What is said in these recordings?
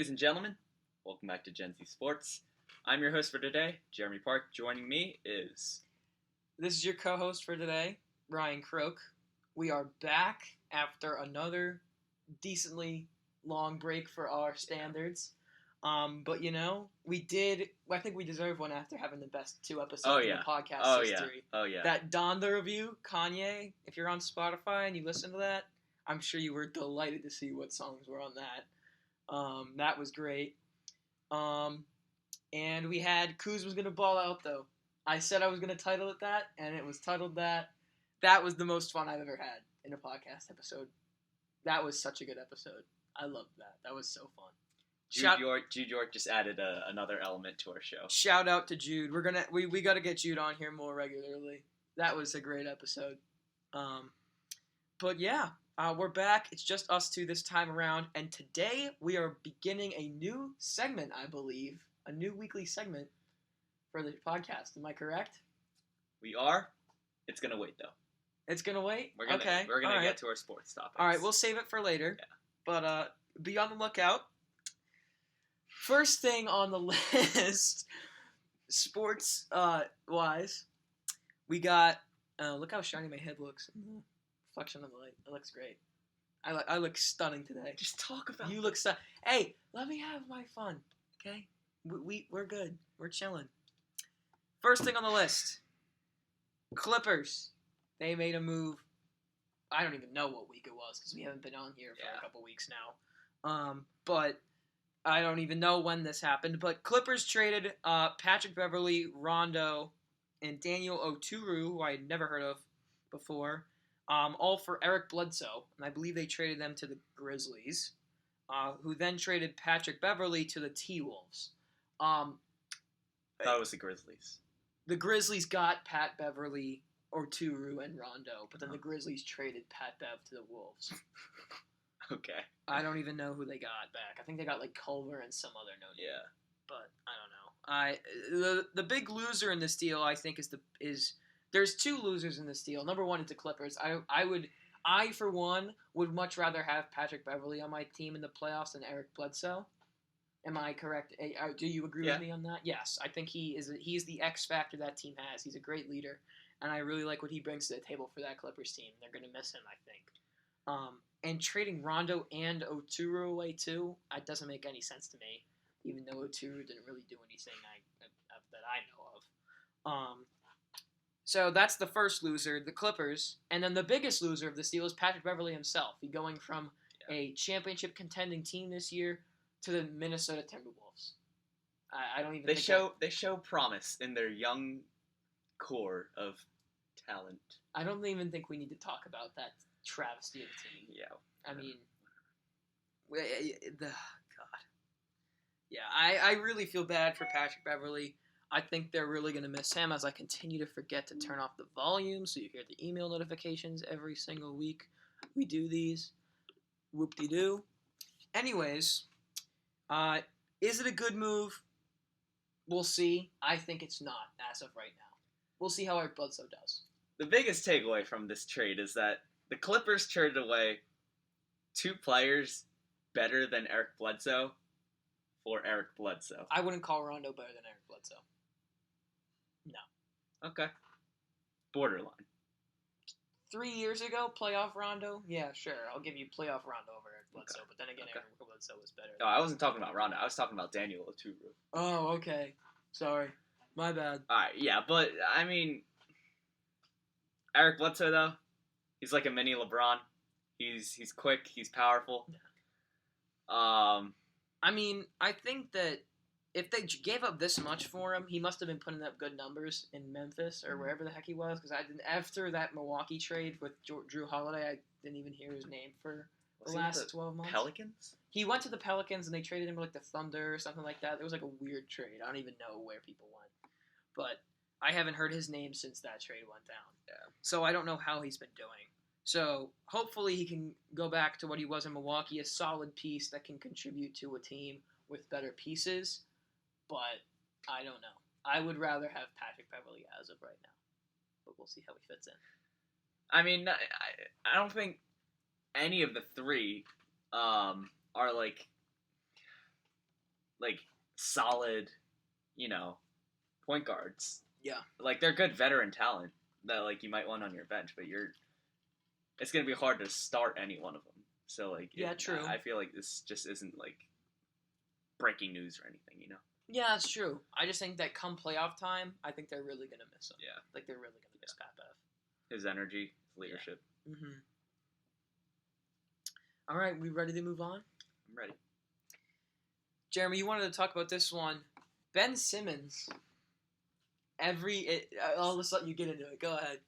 Ladies and gentlemen, welcome back to Gen Z Sports. I'm your host for today, Jeremy Park. Joining me is... This is your co-host for today, Ryan Croak. We are back after another decently long break for our standards. But, you know, I think we deserve one after having the best 2 episodes in the podcast history. Oh, yeah. That Donda review, Kanye, if you're on Spotify and you listen to that, I'm sure you were delighted to see what songs were on that. That was great. And we had Kuz was going to ball out, though. I said I was going to title it that, and it was titled that. That was the most fun I've ever had in a podcast episode. That was such a good episode. I loved that. That was so fun. Jude York just added another element to our show. Shout out to Jude. We got to get Jude on here more regularly. That was a great episode. But yeah, we're back. It's just us two this time around, and today we are beginning a new segment, I believe, a new weekly segment for the podcast. Am I correct? We are. It's gonna wait though. It's gonna wait. We're gonna get to our sports topics. All right, we'll save it for later. Yeah. But be on the lookout. First thing on the list, sports wise, we got. Look how shiny my head looks in the reflection of the light. It looks great. I look stunning today. Just talk about you. Look stunning. Hey, let me have my fun. Okay, we're good. We're chilling. First thing on the list, Clippers. They made a move. I don't even know what week it was because we haven't been on here for a couple weeks now. But I don't even know when this happened. But Clippers traded Patrick Beverley, Rondo, and Daniel Oturu, who I had never heard of before, all for Eric Bledsoe. And I believe they traded them to the Grizzlies, who then traded Patrick Beverley to the T-Wolves. I thought it was the Grizzlies. The Grizzlies got Pat Beverley, Oturu, and Rondo, but then the Grizzlies traded Pat Bev to the Wolves. Okay. I don't even know who they got back. I think they got like Culver and some other no name. Yeah. But I don't know. The big loser in this deal, I think, is there's 2 losers in this deal. Number one is the Clippers. I for one would much rather have Patrick Beverley on my team in the playoffs than Eric Bledsoe. Am I correct? Do you agree with me on that? Yes, I think he's the X factor that team has. He's a great leader, and I really like what he brings to the table for that Clippers team. They're going to miss him, I think. And trading Rondo and Oturu away too, it doesn't make any sense to me. Even though Oturu didn't really do anything that I know of. So that's the first loser, the Clippers, and then the biggest loser of this deal is Patrick Beverley himself. He's going from a championship contending team this year to the Minnesota Timberwolves. I don't even. They show promise in their young core of talent. I don't even think we need to talk about that travesty of a team. Yeah. I mean, God. Yeah, I really feel bad for Patrick Beverley. I think they're really going to miss him as I continue to forget to turn off the volume so you hear the email notifications every single week. We do these. Whoop-de-doo. Anyways, is it a good move? We'll see. I think it's not as of right now. We'll see how Eric Bledsoe does. The biggest takeaway from this trade is that the Clippers traded away 2 players better than Eric Bledsoe for Eric Bledsoe. I wouldn't call Rondo better than Eric Bledsoe. No. Okay. Borderline. 3 years ago, playoff Rondo? Yeah, sure. I'll give you playoff Rondo over Eric Bledsoe. Okay. But then again, Eric Bledsoe was better. No, I wasn't talking about Rondo. I was talking about Daniel Oturu. Oh, okay. Sorry. My bad. Alright, yeah, but, I mean, Eric Bledsoe, though, he's like a mini LeBron. He's quick. He's powerful. I mean, I think that if they gave up this much for him, he must have been putting up good numbers in Memphis or wherever the heck he was. Because after that Milwaukee trade with Drew Holiday, I didn't even hear his name for the last 12 months. Pelicans? He went to the Pelicans and they traded him to like the Thunder or something like that. It was like a weird trade. I don't even know where people went, but I haven't heard his name since that trade went down. Yeah. So I don't know how he's been doing. So hopefully he can go back to what he was in Milwaukee, a solid piece that can contribute to a team with better pieces. But I don't know. I would rather have Patrick Beverley as of right now. But we'll see how he fits in. I mean, I don't think any of the 3 are like like solid, point guards. Yeah. Like they're good veteran talent that like you might want on your bench, but it's gonna be hard to start any one of them. So like, true. I feel like this just isn't like breaking news or anything. Yeah, that's true. I just think that come playoff time, I think they're really gonna miss him. Yeah. Like they're really gonna miss Pat Bev. His energy, his leadership. Yeah. Mm-hmm. All right, we ready to move on? I'm ready. Jeremy, you wanted to talk about this one. Ben Simmons. All of a sudden you get into it. Go ahead.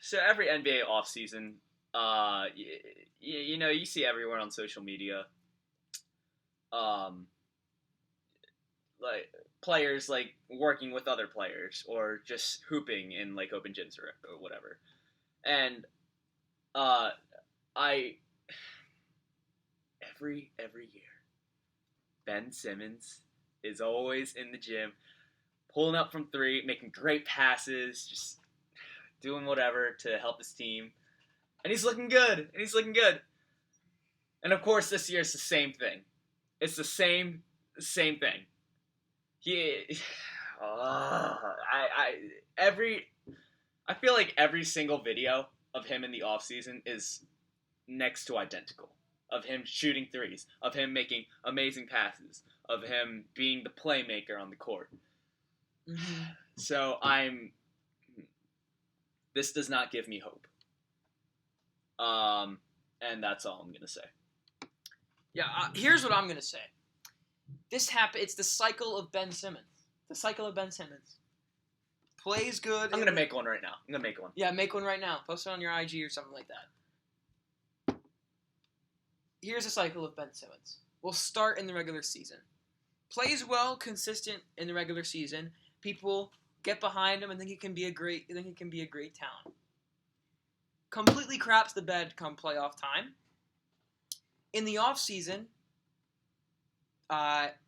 So every NBA offseason, you see everywhere on social media, like players like working with other players or just hooping in like open gyms or whatever, and every year, Ben Simmons is always in the gym, pulling up from three, making great passes, just doing whatever to help his team. And he's looking good. And of course, this year it's the same thing. It's the same thing. I feel like every single video of him in the offseason is next to identical. Of him shooting threes, of him making amazing passes, of him being the playmaker on the court. Mm-hmm. So this does not give me hope. And that's all I'm going to say. Yeah, here's what I'm going to say. It's the cycle of Ben Simmons. Plays good. I'm going to make one right now. Yeah, make one right now. Post it on your IG or something like that. Here's a cycle of Ben Simmons. We'll start in the regular season. Plays well, consistent in the regular season. People get behind him and think he can be a great talent. Completely craps the bed come playoff time. In the off season,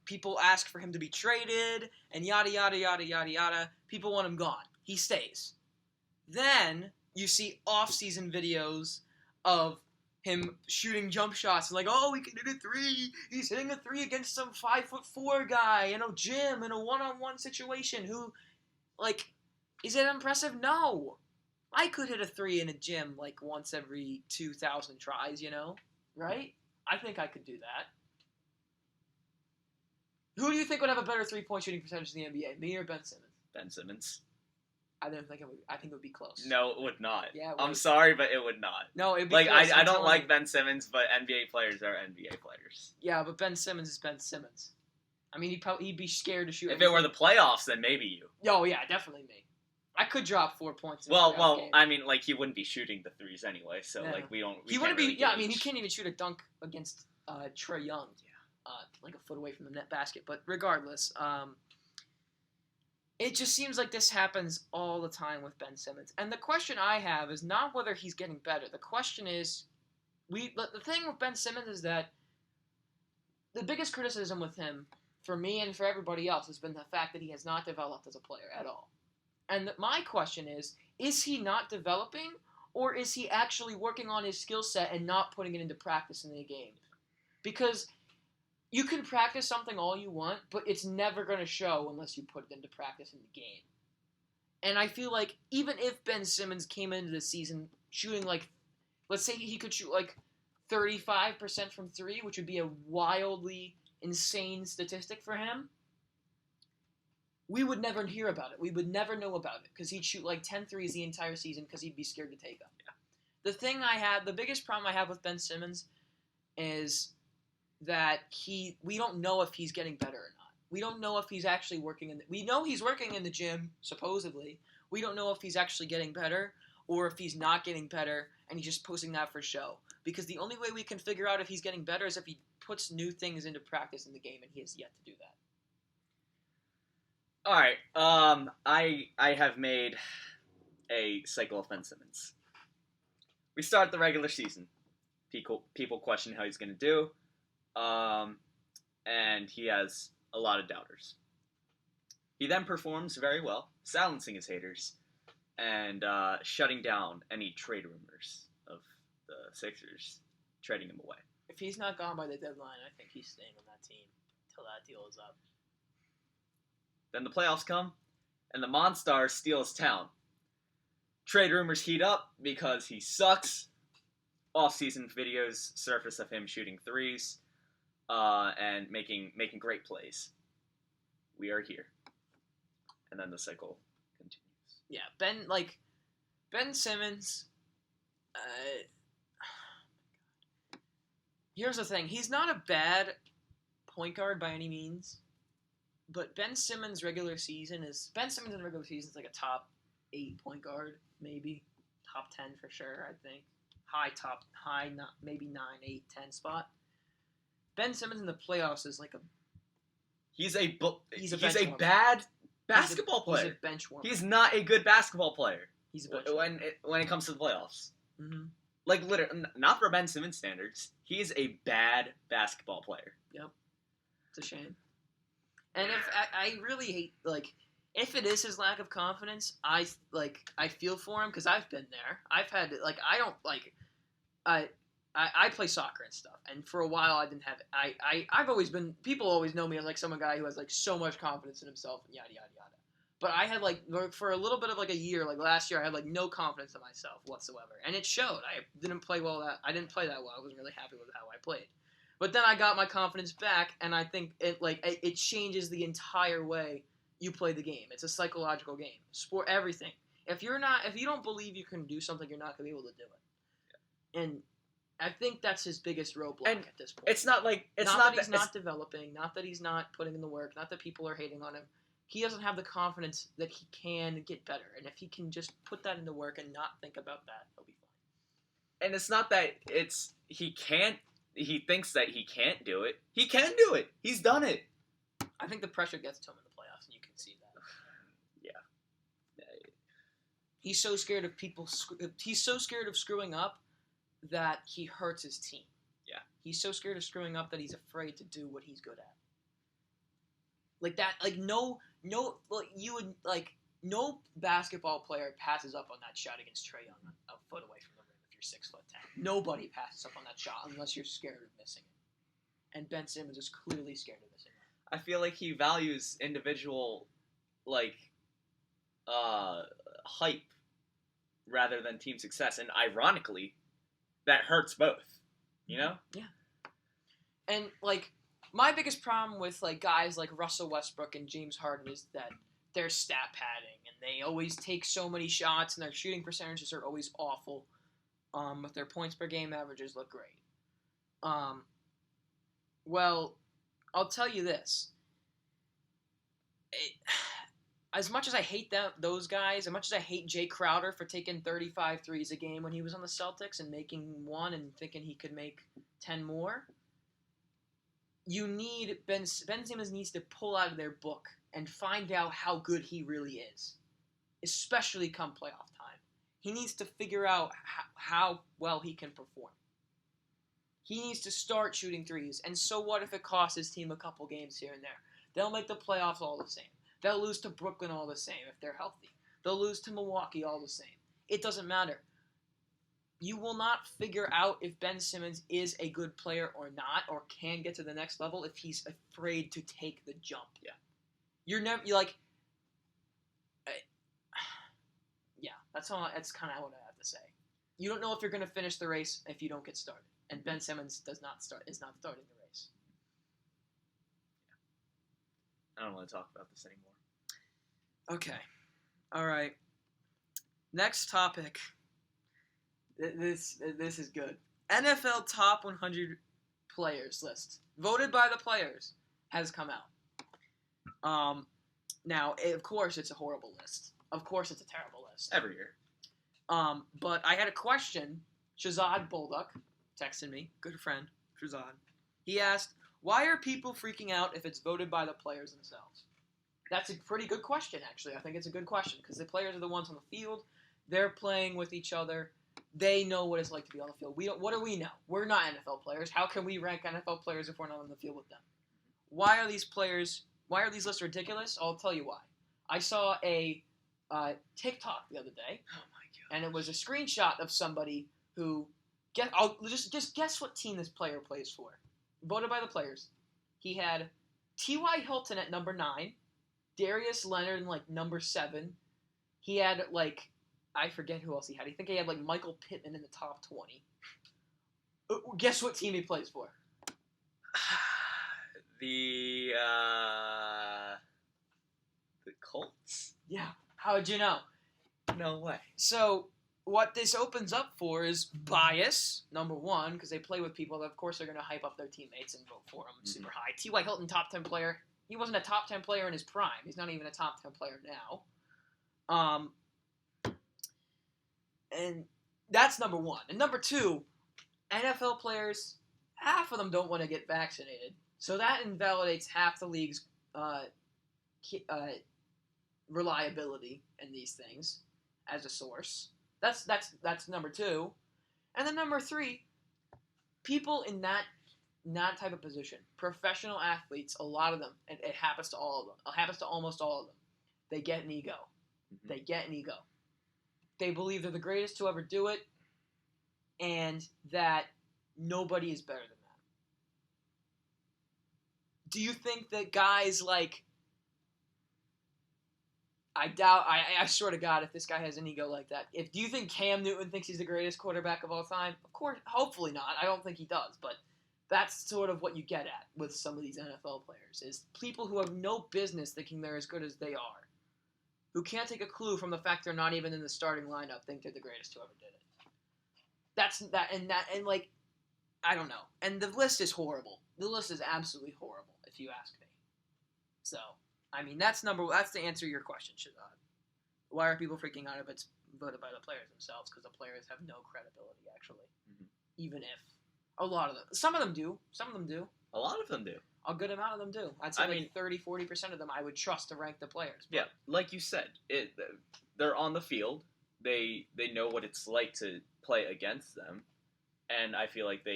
people ask for him to be traded and yada yada yada yada yada. People want him gone. He stays. Then you see off season videos of him shooting jump shots and like, oh, he can hit a three. He's hitting a three against some 5'4" guy in a gym in a one-on-one situation. Who, like, is it impressive? No, I could hit a three in a gym like once every 2,000 tries. Right? I think I could do that. Who do you think would have a better 3-point shooting percentage in the NBA, me or Ben Simmons? Ben Simmons. I don't think it would. I think it would be close. No, it would not. Yeah, I'm sorry, but it would not. No, it'd be like close. I don't like Ben Simmons, but NBA players are NBA players. Yeah, but Ben Simmons is Ben Simmons. I mean, he'd be scared to shoot. If it were the playoffs, then maybe you. Oh yeah, definitely me. I could drop 4 points. Well, game. I mean, like he wouldn't be shooting the threes anyway, so like he wouldn't be. Yeah, I mean, he can't even shoot a dunk against Trae Young. Yeah, like a foot away from the net basket. But regardless, it just seems like this happens all the time with Ben Simmons. And the question I have is not whether he's getting better. The question is, the thing with Ben Simmons is that the biggest criticism with him, for me and for everybody else, has been the fact that he has not developed as a player at all. And my question is he not developing, or is he actually working on his skill set and not putting it into practice in the game? Because you can practice something all you want, but it's never going to show unless you put it into practice in the game. And I feel like even if Ben Simmons came into the season shooting like, let's say he could shoot like 35% from three, which would be a wildly insane statistic for him, we would never hear about it. We would never know about it because he'd shoot like 10 threes the entire season because he'd be scared to take them. Yeah. The biggest problem I have with Ben Simmons is that we don't know if he's getting better or not. We don't know if he's actually working we know he's working in the gym, supposedly. We don't know if he's actually getting better or if he's not getting better and he's just posting that for show. Because the only way we can figure out if he's getting better is if he puts new things into practice in the game, and he has yet to do that. All right. I have made a cycle of Ben Simmons. We start the regular season. People question how he's going to do. And he has a lot of doubters. He then performs very well, silencing his haters, and shutting down any trade rumors of the Sixers trading him away. if he's not gone by the deadline, I think he's staying on that team until that deal is up. Then the playoffs come, and the Monstars steal his town. Trade rumors heat up because he sucks. Off-season videos surface of him shooting threes and making great plays. We are here. And then the cycle continues. Yeah, Ben Simmons. Here's the thing: he's not a bad point guard by any means, but Ben Simmons in regular season is like a top 8 point guard, maybe top 10 for sure. I think maybe 9, 8, 10 spot. Ben Simmons in the playoffs is like he's a bench bad basketball player. He's a bench warmer. He's not a good basketball player. He's a bench warmer. when it comes to the playoffs. Mm-hmm. Like, literally, not for Ben Simmons standards. He is a bad basketball player. Yep. It's a shame. And if I really hate, like, if it is his lack of confidence, I feel for him because I've been there. I've had, like, I don't, like, I play soccer and stuff, and for a while I didn't have it. I've always been, people always know me as, like, some guy who has, like, so much confidence in himself and yada, yada, yada. But I had, like, for a little bit of, like, a year, like, last year, I had, like, no confidence in myself whatsoever. And it showed. I didn't play that well. I wasn't really happy with how I played. But then I got my confidence back, and I think it changes the entire way you play the game. It's a psychological game. Sport, everything. If you don't believe you can do something, you're not going to be able to do it. Yeah. And I think that's his biggest roadblock at this point. It's not like... he's not developing, not that he's not putting in the work, not that people are hating on him. He doesn't have the confidence that he can get better. And if he can just put that into work and not think about that, he'll be fine. And it's not that he thinks that he can't do it. He can do it. He's done it. I think the pressure gets to him in the playoffs, and you can see that. Yeah. He's so scared of he's so scared of screwing up that he hurts his team. Yeah. He's so scared of screwing up that he's afraid to do what he's good at. Like that, like no basketball player passes up on that shot against Trae Young a foot away from the rim if you're 6'10". Nobody passes up on that shot unless you're scared of missing it. And Ben Simmons is clearly scared of missing it. I feel like he values individual, hype rather than team success, and ironically, that hurts both. You know? Yeah. And my biggest problem with guys like Russell Westbrook and James Harden is that they're stat padding and they always take so many shots and their shooting percentages are always awful. But their points per game averages look great. Well, I'll tell you this. As much as I hate those guys, as much as I hate Jay Crowder for taking 35 threes a game when he was on the Celtics and making one and thinking he could make 10 more, Ben Simmons needs to pull out of their book and find out how good he really is, especially come playoff time. He needs to figure out how well he can perform. He needs to start shooting threes, and so what if it costs his team a couple games here and there? They'll make the playoffs all the same. They'll lose to Brooklyn all the same if they're healthy. They'll lose to Milwaukee all the same. It doesn't matter. You will not figure out if Ben Simmons is a good player or not, or can get to the next level if he's afraid to take the jump. Yeah. That's kind of what I have to say. You don't know if you're going to finish the race if you don't get started. And Ben Simmons is not starting the race. I don't want to talk about this anymore. Okay. All right. Next topic. This is good. NFL Top 100 Players list, voted by the players, has come out. Now, of course, it's a horrible list. Of course, it's a terrible list. Every year. But I had a question. Shazad Bolduck texted me. Good friend, Shazad. He asked, why are people freaking out if it's voted by the players themselves? That's a pretty good question, actually. I think it's a good question because the players are the ones on the field. They're playing with each other. They know what it's like to be on the field. What do we know? We're not NFL players. How can we rank NFL players if we're not on the field with them? Why are these lists ridiculous? I'll tell you why. I saw a TikTok the other day. Oh my god. And it was a screenshot of somebody who Just guess what team this player plays for. Voted by the players. He had T.Y. Hilton at number 9, Darius Leonard in number 7. He had I forget who else he had. I think he had Michael Pittman in the top 20. Guess what team he plays for? The Colts? Yeah. How would you know? No way. So what this opens up for is bias, number 1, because they play with people that, of course, are going to hype up their teammates and vote for them super high. T.Y. Hilton, top 10 player. He wasn't a top 10 player in his prime. He's not even a top 10 player now. And that's number 1. And number 2, NFL players, half of them don't want to get vaccinated. So that invalidates half the league's reliability in these things as a source. That's number 2. And then number 3, people in that type of position, professional athletes, a lot of them, it happens to all of them. It happens to almost all of them. They get an ego. Mm-hmm. They get an ego. They believe they're the greatest to ever do it, and that nobody is better than them. Do you think that guys I swear to God, if this guy has an ego like that, do you think Cam Newton thinks he's the greatest quarterback of all time? Of course, hopefully not. I don't think he does, but that's sort of what you get at with some of these NFL players, is people who have no business thinking they're as good as they are, who can't take a clue from the fact they're not even in the starting lineup, think they're the greatest who ever did it. I don't know. And the list is horrible. The list is absolutely horrible, if you ask me. So, I mean, that's to answer your question, Shazad. Why are people freaking out if it's voted by the players themselves? Because the players have no credibility, actually. Mm-hmm. Even if a lot of them. Some of them do. A lot of them do. A good amount of them do. I'd say 30-40% of them I would trust to rank the players. But. Yeah, like you said, they're on the field. They know what it's like to play against them, and I feel like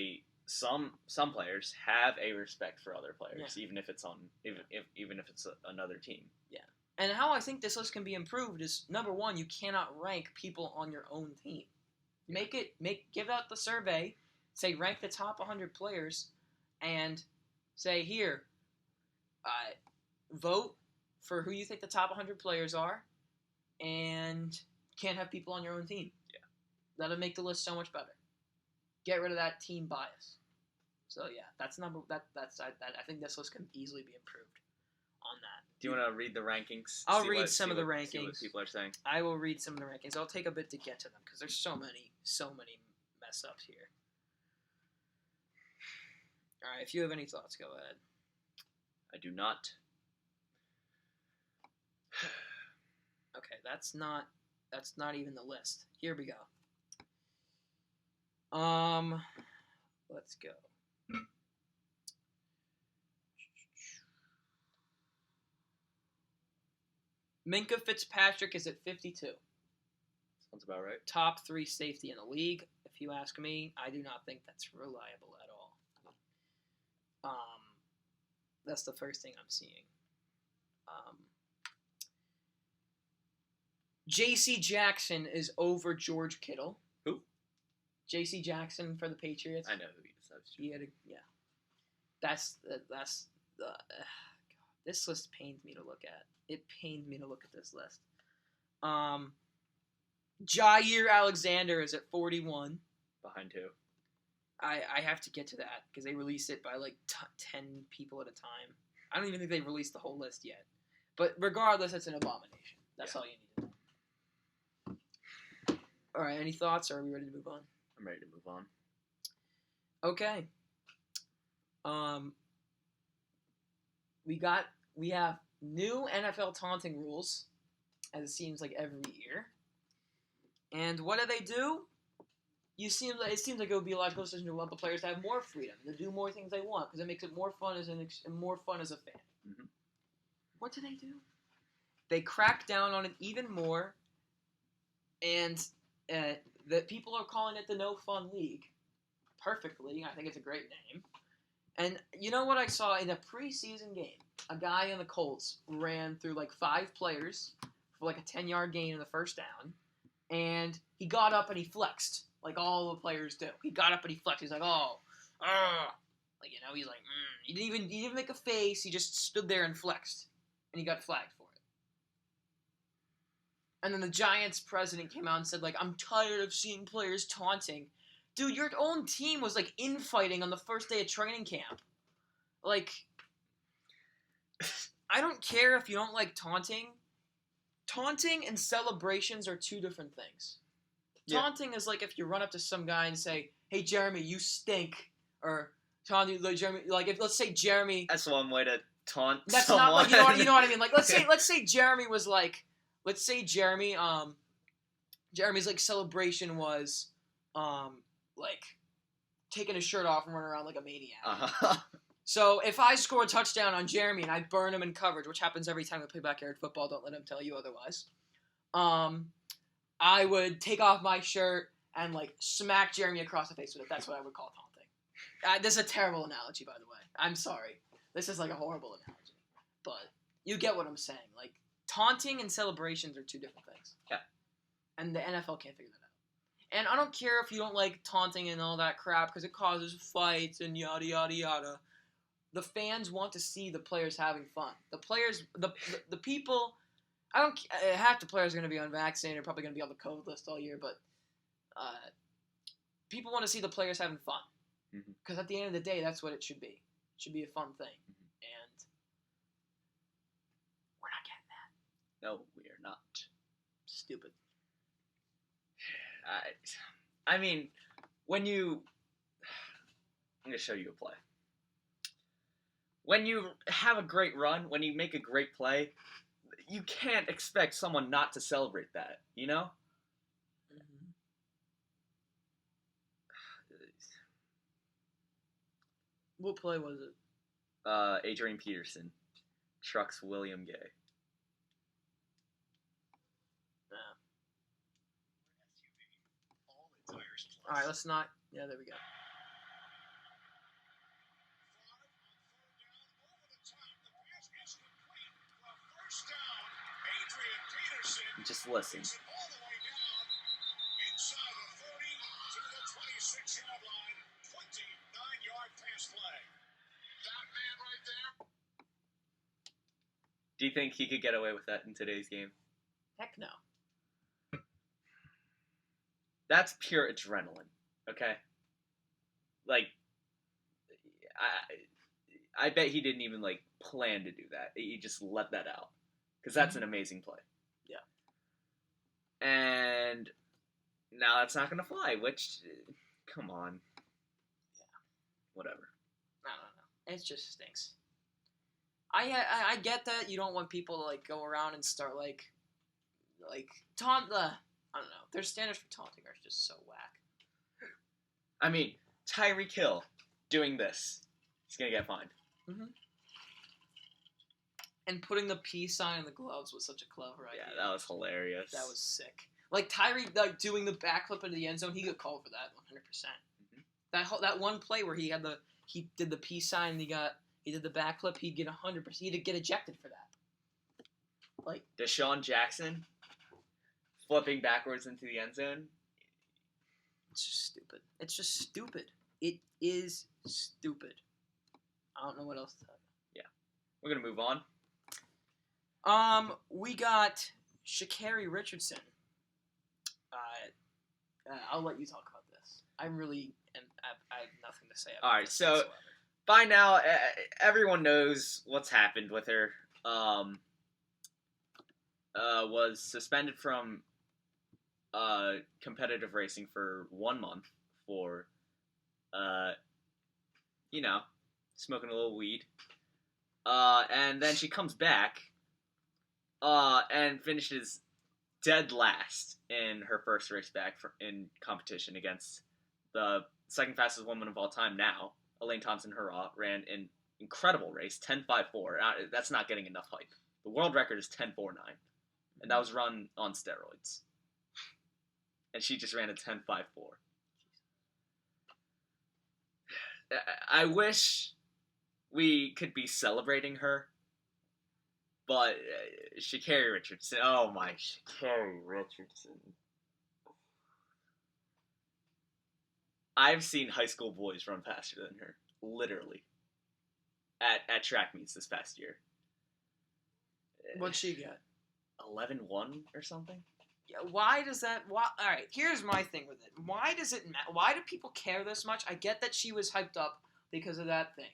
some players have a respect for other players, even if it's another team. Yeah. And how I think this list can be improved is, number 1, you cannot rank people on your own team. Give out the survey, say rank the top 100 players, and say here, vote for who you think the top 100 players are, and can't have people on your own team. Yeah. That'll make the list so much better. Get rid of that team bias. So yeah, I think this list can easily be improved on that. Do you want to read the rankings? I'll read some of the rankings. See what people are saying. I will read some of the rankings. I'll take a bit to get to them because there's so many mess ups here. All right, if you have any thoughts, go ahead. I do not. Okay, that's not even the list. Here we go. Let's go. Minkah Fitzpatrick is at 52. Sounds about right. Top 3 safety in the league, if you ask me. I do not think that's reliable at all. That's the first thing I'm seeing. J.C. Jackson is over George Kittle. Who? J.C. Jackson for the Patriots. I know who he is. That's God, this list pains me to look at. It pains me to look at this list. Jair Alexander is at 41. Behind who? I have to get to that because they release it by 10 people at a time. I don't even think they've released the whole list yet. But regardless, it's an abomination. That's all you need to know. All right, any thoughts, or are we ready to move on? I'm ready to move on. Okay. We have new NFL taunting rules, as it seems like every year. And what do? It seems like it would be a logical decision to want the players to have more freedom, to do more things they want, because it makes it more fun as a fan. Mm-hmm. What do? They crack down on it even more, and that people are calling it the No Fun League. Perfectly, I think it's a great name. And you know what I saw in a preseason game? A guy in the Colts ran through 5 players for a 10-yard gain in the first down, and he got up and he flexed. like all the players do. He got up and he flexed. He's like, oh, like, he's like, he didn't make a face. He just stood there and flexed, and he got flagged for it. And then the Giants president came out and said, like, I'm tired of seeing players taunting. Dude, your own team was, like, infighting on the first day of training camp. Like, I don't care if you don't like taunting. Taunting and celebrations are two different things. Yeah. Taunting is like if you run up to some guy and say, hey, Jeremy, you stink. Or taunting, like, Jeremy, like, if, let's say Jeremy... That's one way to taunt That's someone. not, like, you know what I mean? Like, let's say Jeremy was, like... Let's say Jeremy's, like, celebration was, like, taking his shirt off and running around like a maniac. Uh-huh. So, if I score a touchdown on Jeremy and I burn him in coverage, which happens every time we play backyard football, don't let him tell you otherwise, I would take off my shirt and, like, smack Jeremy across the face with it. That's what I would call taunting. This is a terrible analogy, by the way. I'm sorry. This is, like, a horrible analogy. But you get what I'm saying. Like, taunting and celebrations are two different things. Yeah. And the NFL can't figure that out. And I don't care if you don't like taunting and all that crap because it causes fights and yada, yada, yada. The fans want to see the players having fun. The players, the people, half the players are going to be unvaccinated, probably going to be on the COVID list all year, but people want to see the players having fun. Because at the end of the day, that's what it should be. It should be a fun thing. And we're not getting that. No, we are not. Stupid. I mean, I'm going to show you a play. When you have a great run, when you make a great play, you can't expect someone not to celebrate that, you know? What play was it? Adrian Peterson trucks William Gay. All right, let's not. Yeah, there we go. Just listen. Do you think he could get away with that in today's game? Heck no. That's pure adrenaline, okay? Like, I bet he didn't even, like, plan to do that. He just let that out. Because that's an amazing play. Yeah. And now that's not going to fly, which, come on. Yeah. Whatever. I don't know. It just stinks. I get that you don't want people to, like, go around and start, like taunt the... I don't know. Their standards for taunting are just so whack. I mean, Tyreek Hill doing this. He's going to get fined. And putting the peace sign in the gloves was such a clever idea. Yeah, that was hilarious. That was sick. Like, Tyreek, like, doing the backflip into the end zone, he got called for that 100%. That one play where he did the peace sign and he did the backflip, he'd get 100%. He'd get ejected for that. Like, Deshaun Jackson flipping backwards into the end zone. It's just stupid. It's just stupid. It is stupid. I don't know what else to tell you. Yeah. We're going to move on. We got Sha'Carri Richardson. I'll let you talk about this. I have nothing to say about All right, this so whatsoever. By now, everyone knows what's happened with her. Was suspended from competitive racing for 1 month for, smoking a little weed. And then she comes back and finishes dead last in her first race back in competition against the second fastest woman of all time now, Elaine Thompson-Herah, ran an incredible race, 10.54. That's not getting enough hype. The world record is 10.49, and that was run on steroids. And she just ran a 10.54. I wish we could be celebrating her, but Sha'Carri Richardson, oh my, Sha'Carri Richardson. I've seen high school boys run faster than her, literally, at track meets this past year. What'd she get? 11-1 or something? Yeah, why does that... All right, here's my thing with it. Why does it matter? Why do people care this much? I get that she was hyped up because of that thing.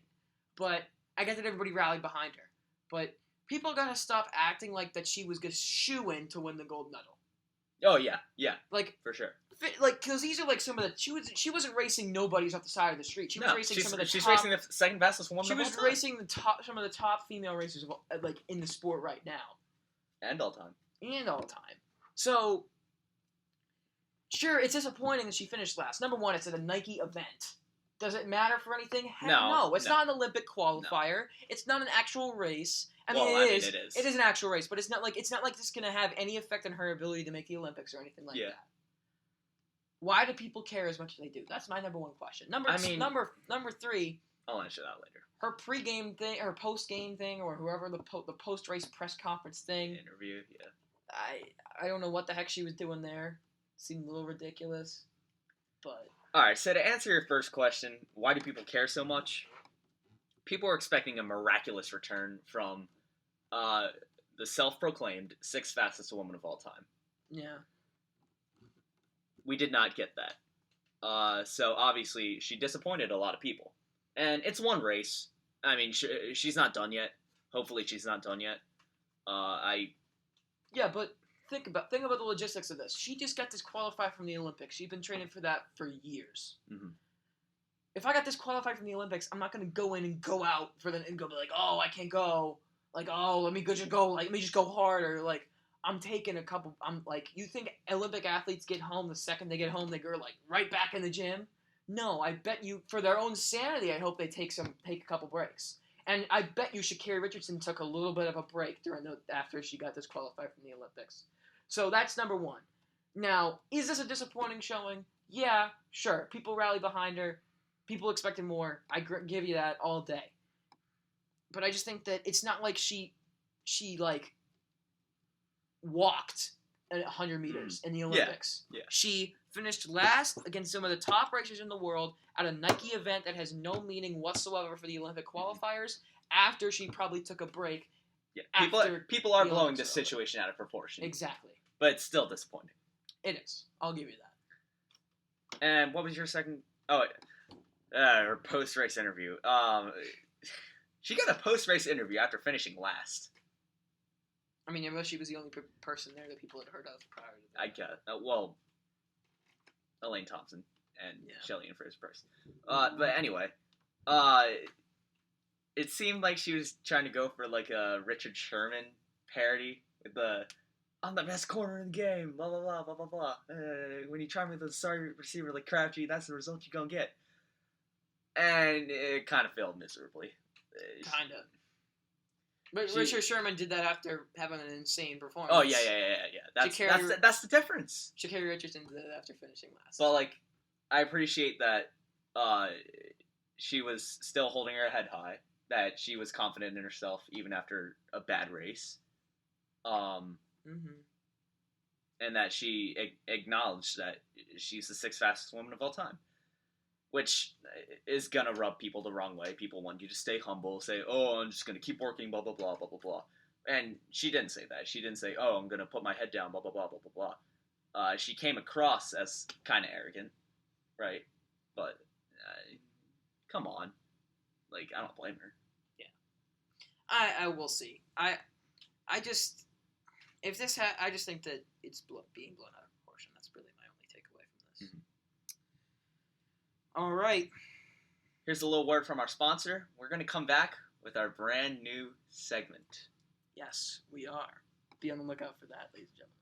But I get that everybody rallied behind her. But people gotta stop acting like that she was a shoo-in to win the gold medal. Oh, yeah, Like, for sure. like, because these are like some of the... She wasn't racing nobodies off the side of the street. She was racing some of the top... She's racing the second fastest woman She of all was time. racing some of the top female racers of all, like in the sport right now. And all time. And all time. So, sure, it's disappointing that she finished last. Number one, it's at a Nike event. Does it matter for anything? Heck no. It's not an Olympic qualifier. No. It's not an actual race. I mean, it is. It is an actual race, but it's not like this is going to have any effect on her ability to make the Olympics or anything like that. Why do people care as much as they do? That's my number one question. Number three. I'll answer that later. Her pre-game thing, her post-game thing, or whoever the post-race press conference thing. Interview, yeah. I don't know what the heck she was doing there. Seemed a little ridiculous, but... Alright, so to answer your first question, why do people care so much? People are expecting a miraculous return from the self-proclaimed sixth fastest woman of all time. Yeah. We did not get that. So obviously, she disappointed a lot of people. And it's one race. I mean, she's not done yet. Hopefully she's not done yet. Yeah, but think about the logistics of this. She just got disqualified from the Olympics. She's been training for that for years. Mm-hmm. If I got disqualified from the Olympics, I'm not going to go in and go out and go be like, oh, I can't go. Like, oh, let me just go harder. Like, I'm taking a couple. I'm like, you think Olympic athletes get home the second they get home, they go like right back in the gym? No, I bet you for their own sanity, I hope they take a couple breaks. And I bet you Sha'Carri Richardson took a little bit of a break after she got disqualified from the Olympics. So that's number one. Now, is this a disappointing showing? Yeah, sure. People rally behind her. People expected more. I give you that all day. But I just think that it's not like she like walked at 100 meters in the Olympics. Yeah. She finished last against some of the top racers in the world at a Nike event that has no meaning whatsoever for the Olympic qualifiers after she probably took a break. Yeah, people are blowing this situation out of proportion. Exactly. But it's still disappointing. It is. I'll give you that. And what was your second... Oh, her post-race interview. She got a post-race interview after finishing last. I mean, unless she was the only person there that people had heard of prior to that. I guess. Well, Elaine Thompson and Shelley and Frizz first. But anyway, it seemed like she was trying to go for like a Richard Sherman parody with the "I'm the best corner in the game," blah blah blah blah blah blah. When you try me with a sorry receiver like Crabtree, that's the result you're gonna get. And it kind of failed miserably. Kind of. But Richard Sherman did that after having an insane performance. Oh, yeah. That's the difference. Sha'Carri Richardson did it after finishing last. But, like, I appreciate that she was still holding her head high, that she was confident in herself even after a bad race. And that she acknowledged that she's the sixth fastest woman of all time. Which is gonna rub people the wrong way. People want you to stay humble, say, oh, I'm just gonna keep working, blah, blah, blah, blah, blah, blah. And she didn't say that. She didn't say, oh, I'm gonna put my head down, blah, blah, blah, blah, blah, blah. She came across as kind of arrogant, right? But, come on. Like, I don't blame her. Yeah. I will see. I just think that it's being blown out of proportion. That's really my only takeaway from this. Mm-hmm. All right. Here's a little word from our sponsor. We're going to come back with our brand new segment. Yes, we are. Be on the lookout for that, ladies and gentlemen.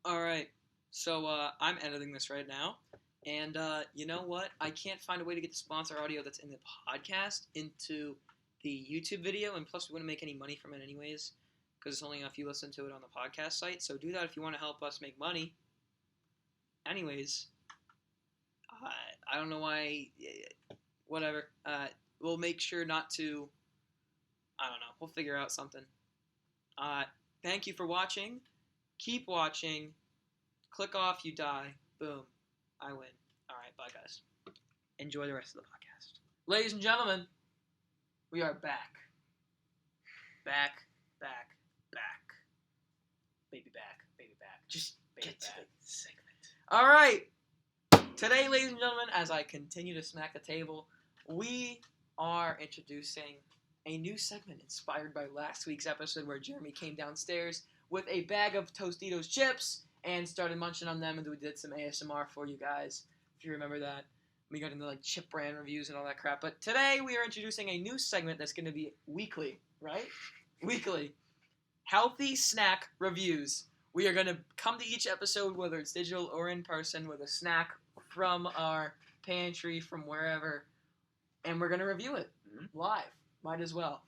All right. So I'm editing this right now. And you know what? I can't find a way to get the sponsor audio that's in the podcast into the YouTube video. And plus, we wouldn't make any money from it anyways, because it's only if you listen to it on the podcast site. So do that if you want to help us make money. Anyways, I don't know why. Whatever. We'll make sure not to. I don't know. We'll figure out something. Thank you for watching. Keep watching. Click off, you die. Boom. I win. All right, bye, guys. Enjoy the rest of the podcast. Ladies and gentlemen, we are back. Back. Baby back. Just Baby get to back. the segment. All right. Today, ladies and gentlemen, as I continue to smack the table, we are introducing a new segment inspired by last week's episode where Jeremy came downstairs with a bag of Tostitos chips and started munching on them, and we did some ASMR for you guys, if you remember that. We got into like chip brand reviews and all that crap. But today we are introducing a new segment that's going to be weekly, right? Weekly. Healthy snack reviews. We are going to come to each episode, whether it's digital or in person, with a snack from our pantry, from wherever, and we're going to review it live. Might as well.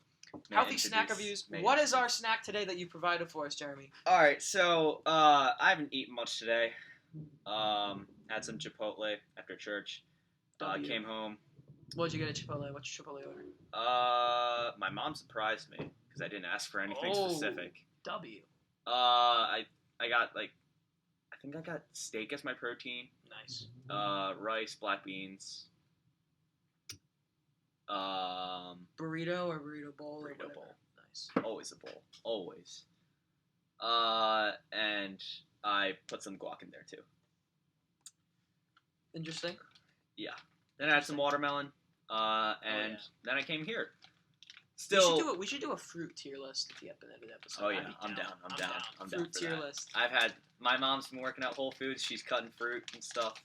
Healthy snack reviews. What is our snack today that you provided for us, Jeremy? All right, so I haven't eaten much today. Had some Chipotle after church. Came home. What'd you get at Chipotle? What's your Chipotle order? My mom surprised me because I didn't ask for anything specific. W. I got I think I got steak as my protein. Nice. Rice, black beans. Burrito or burrito bowl? Burrito bowl. Nice. Always a bowl. Always. And I put some guac in there too. Interesting. Yeah. Then I had some watermelon. And then I came here. Still. We should do a fruit tier list at the end of the episode. Oh yeah, I'm down. I'm down Fruit for tier that. list. My mom's been working at Whole Foods. She's cutting fruit and stuff.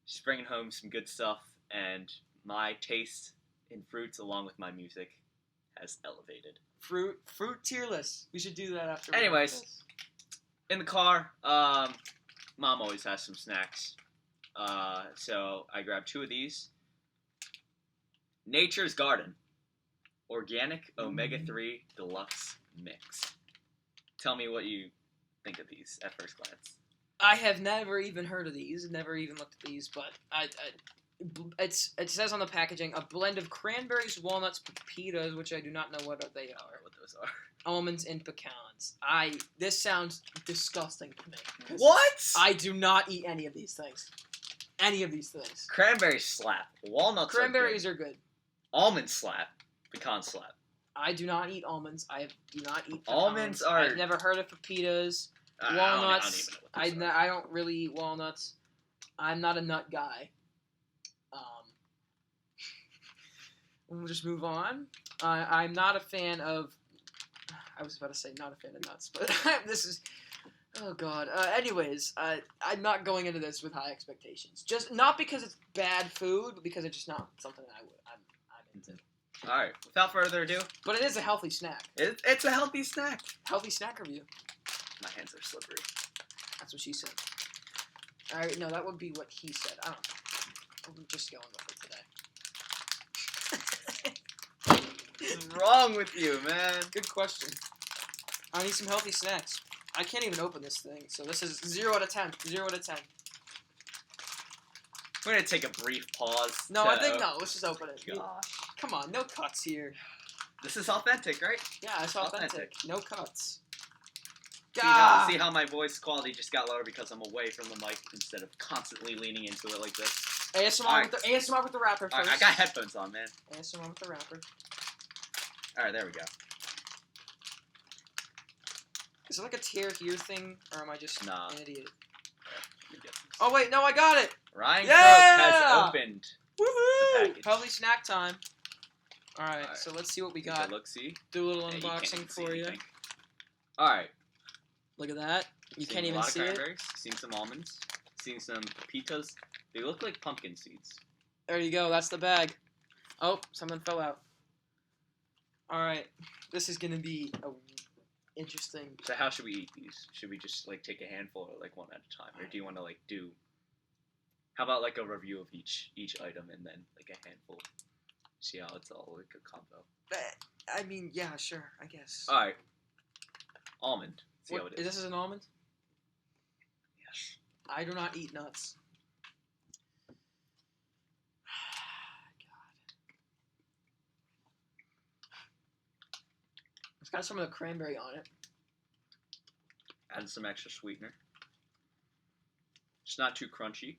She's bringing home some good stuff, and my taste in fruits, along with my music, has elevated. Fruit tier list. We should do that after. Anyways, in the car, Mom always has some snacks. So I grabbed 2 of these. Nature's Garden Organic Omega-3 Deluxe Mix. Tell me what you think of these at first glance. I have never even heard of these. Never even looked at these, but it says on the packaging a blend of cranberries, walnuts, pepitas, which I do not know what they are. What those are? Almonds and pecans. This sounds disgusting to me. What? I do not eat any of these things. Cranberries slap. Walnuts Cranberries are good. Almonds slap. Pecans slap. I do not eat almonds. I do not eat pecans. Almonds are... I've never heard of pepitas. Walnuts. I don't really eat walnuts. I'm not a nut guy. We'll just move on. I'm not a fan of... I was about to say not a fan of nuts, but this is... Oh, God. Anyways, I'm not going into this with high expectations. Just not because it's bad food, but because it's just not something that I'm into. All right. Without further ado. But it is a healthy snack. It's a healthy snack. Healthy snack review. My hands are slippery. That's what she said. All right, no, that would be what he said. I don't know. I'm just going with it today. What's wrong with you, man? Good question. I need some healthy snacks. I can't even open this thing, so this is 0 out of 10. 0 out of 10. We're going to take a brief pause. No, I think no. Let's just open it. Gosh. Come on, no cuts here. This is authentic, right? Yeah, it's authentic. No cuts. See how my voice quality just got lower because I'm away from the mic instead of constantly leaning into it like this. ASMR with the wrapper first. Right, I got headphones on, man. ASMR with the wrapper. All right, there we go. Is it like a tear here thing, or am I just an idiot? Yeah, oh wait, no, I got it. Ryan Cook has opened Woohoo! the package. Healthy snack time. All right, so let's see what we got. Look-see. Do a little unboxing for you. All right. Look at that. You can't even see it. Seeing some almonds. Seeing some pepitas. They look like pumpkin seeds. There you go. That's the bag. Oh, something fell out. All right. This is going to be interesting. So how should we eat these? Should we just like take a handful or like one at a time? Or do you want to like do... How about like a review of each item and then like a handful? See how it's all like a combo. I mean, yeah, sure, I guess. All right. Almond. See how it is. Is this an almond? Yes. I do not eat nuts. God. It's got some of the cranberry on it. Add some extra sweetener. It's not too crunchy.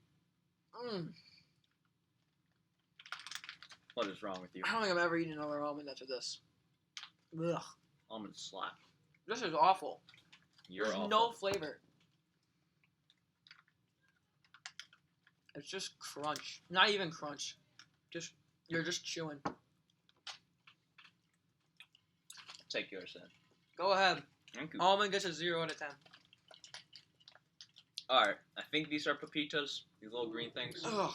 What is wrong with you? I don't think I'm ever eating another almond after this. Ugh. Almond slap. This is awful. There's no flavor. It's just crunch. Not even crunch. You're just chewing. Take yours then. Go ahead. Thank you. Almond gets a 0 out of 10. Alright, I think these are pepitas. These little green things. Ugh.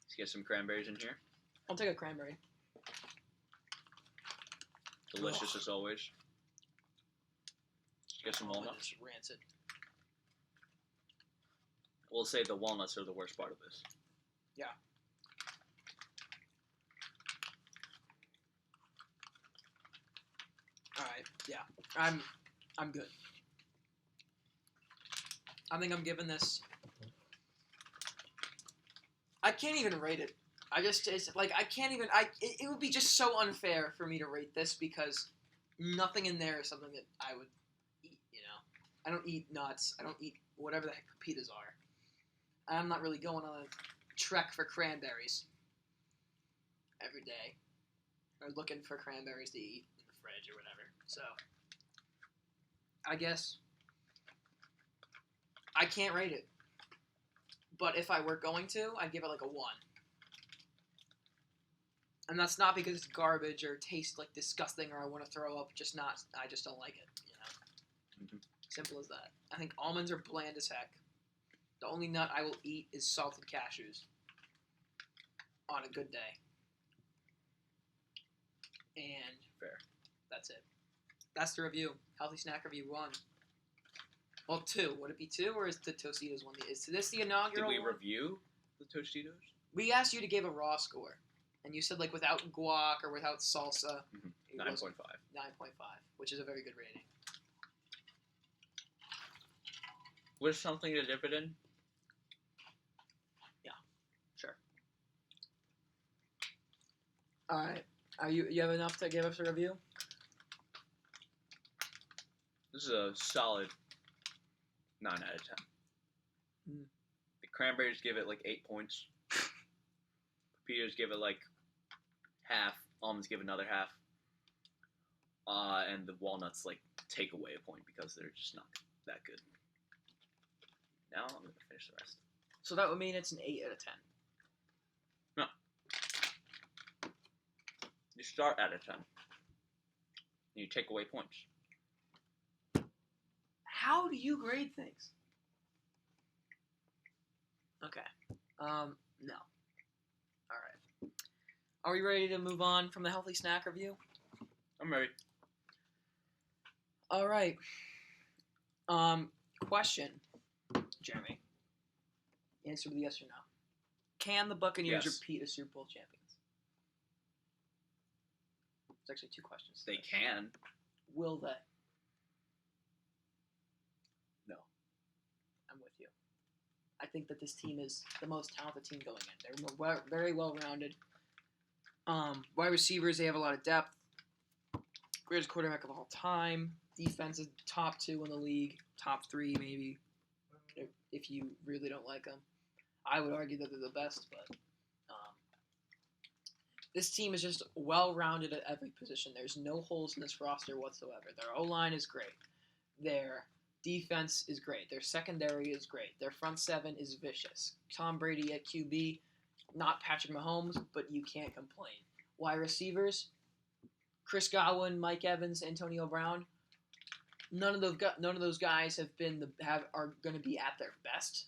Let's get some cranberries in here. I'll take a cranberry. Delicious as always. Let's get some walnuts. Just rancid. We'll say the walnuts are the worst part of this. Yeah. Alright, yeah. I'm good. I think I'm giving this. I can't even rate it. It's like I can't even. It would be just so unfair for me to rate this because nothing in there is something that I would eat. You know, I don't eat nuts. I don't eat whatever the heck pepitas are. I'm not really going on a trek for cranberries every day or looking for cranberries to eat in the fridge or whatever. So I guess I can't rate it. But if I were going to, I'd give it like a 1. And that's not because it's garbage or tastes like disgusting or I want to throw up. I just don't like it, you know? Mm-hmm. Simple as that. I think almonds are bland as heck. The only nut I will eat is salted cashews. On a good day. And fair. That's it. That's the review. Healthy Snack Review 1. Well, 2. Would it be 2 or is the Tostitos one? Is this the inaugural Did we one? review the Tostitos? We asked you to give a raw score. And you said like without guac or without salsa. 9.5. 9.5, which is a very good rating. With something to dip it in? Yeah, sure. Alright. You have enough to give us a review? This is a solid 9 out of 10. The cranberries give it like 8 points. Pepitas give it like half. Almonds give another half. And the walnuts like take away a point because they're just not that good. Now I'm going to finish the rest. So that would mean it's an 8 out of 10. No. You start at a 10. And you take away points. How do you grade things? Okay. No. Alright. Are we ready to move on from the Healthy Snack Review? I'm ready. Alright. Question, Jeremy. Answer with yes or no. Can the Buccaneers repeat as Super Bowl champions? It's actually 2 questions. They can. Will they? No. I'm with you. I think that this team is the most talented team going in. They're very well-rounded. Wide receivers, they have a lot of depth. Greatest quarterback of all time. Defense is top 2 in the league. Top 3, maybe, if you really don't like them. I would argue that they're the best, but this team is just well-rounded at every position. There's no holes in this roster whatsoever. Their O-line is great. Their defense is great. Their secondary is great. Their front 7 is vicious. Tom Brady at QB, not Patrick Mahomes, but you can't complain. Wide receivers, Chris Godwin, Mike Evans, Antonio Brown. None of those guys are going to be at their best.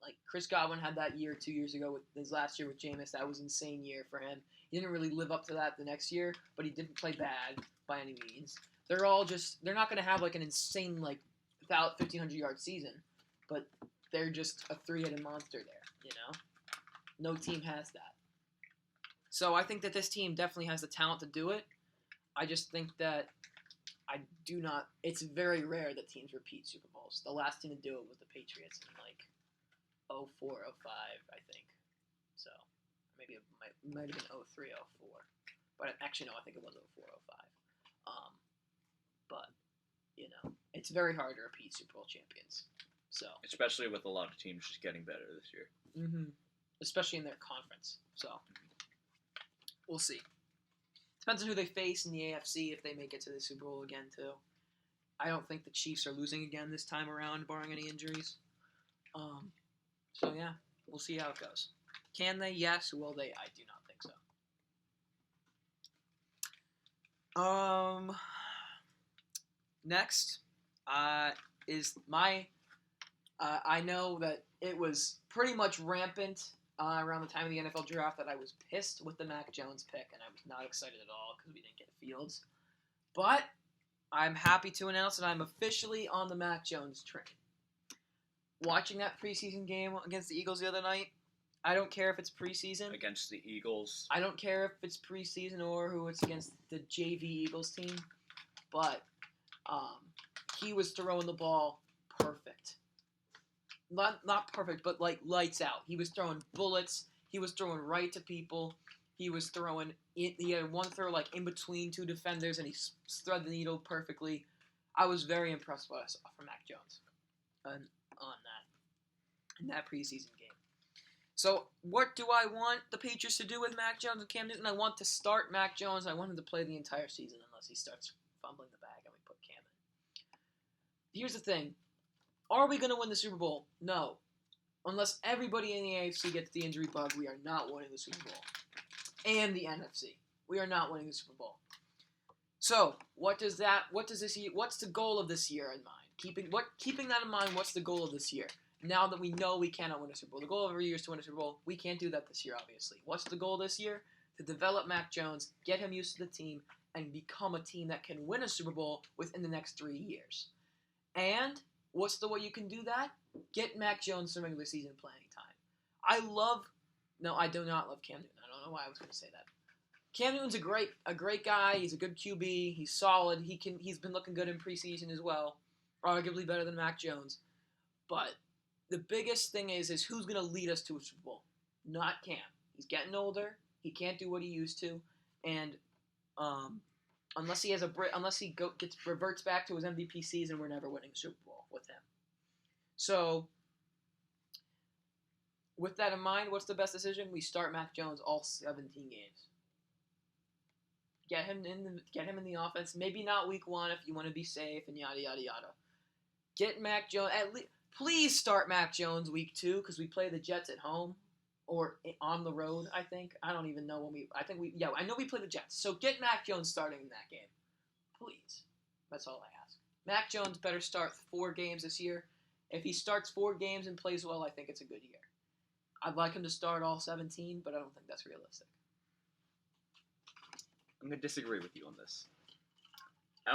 Like Chris Godwin had that year 2 years ago with his last year with Jameis. That was an insane year for him. He didn't really live up to that the next year, but he didn't play bad by any means. They're not going to have like an insane like 1,500-yard season, but they're just a 3-headed monster there. You know, no team has that. So I think that this team definitely has the talent to do it. I just think that it's very rare that teams repeat Super Bowls. The last team to do it was the Patriots in like 04, 05, I think. So maybe it might have been 03, 04. But actually, no, I think it was 04, 05. But it's very hard to repeat Super Bowl champions. So, especially with a lot of teams just getting better this year. Especially in their conference. So, we'll see. Depends on who they face in the AFC if they make it to the Super Bowl again too. I don't think the Chiefs are losing again this time around, barring any injuries. So yeah, we'll see how it goes. Can they? Yes. Will they? I do not think so. Next, is my. I know that it was pretty much rampant around the time of the NFL draft that I was pissed with the Mac Jones pick, and I was not excited at all because we didn't get Fields. But I'm happy to announce that I'm officially on the Mac Jones train. Watching that preseason game against the Eagles the other night, I don't care if it's preseason. Against the Eagles. I don't care if it's preseason or who it's against the JV Eagles team. But he was throwing the ball perfect. Not perfect, but like lights out. He was throwing bullets. He was throwing right to people. He was throwing. He had one throw like in between two defenders, and he threaded the needle perfectly. I was very impressed with what I saw from Mac Jones in that preseason game. So what do I want the Patriots to do with Mac Jones and Cam Newton? I want to start Mac Jones. I want him to play the entire season unless he starts fumbling the bag and we put Cam in. Here's the thing. Are we going to win the Super Bowl? No. Unless everybody in the AFC gets the injury bug, we are not winning the Super Bowl. And the NFC. We are not winning the Super Bowl. So, what's the goal of this year in mind? Keeping that in mind, what's the goal of this year? Now that we know we cannot win a Super Bowl. The goal every year is to win a Super Bowl. We can't do that this year, obviously. What's the goal this year? To develop Mac Jones, get him used to the team, and become a team that can win a Super Bowl within the next 3 years. And what's the way you can do that? Get Mac Jones some regular season playing time. No, I do not love Cam Newton. I don't know why I was going to say that. Cam Newton's a great guy. He's a good QB. He's solid. He's been looking good in preseason as well. Arguably better than Mac Jones. But the biggest thing is who's going to lead us to a Super Bowl? Not Cam. He's getting older. He can't do what he used to, and unless he reverts back to his MVP season, we're never winning a Super Bowl with him. So, with that in mind, what's the best decision? We start Mac Jones all 17 games. Get him in the offense. Maybe not week 1 if you want to be safe and yada yada yada. Get Mac Jones at least. Please start Mac Jones week 2 because we play the Jets at home or on the road. I think I don't even know when I know we play the Jets. So get Mac Jones starting in that game, please. That's all I ask. Mac Jones better start 4 games this year. If he starts 4 games and plays well, I think it's a good year. I'd like him to start all 17, but I don't think that's realistic. I'm going to disagree with you on this. I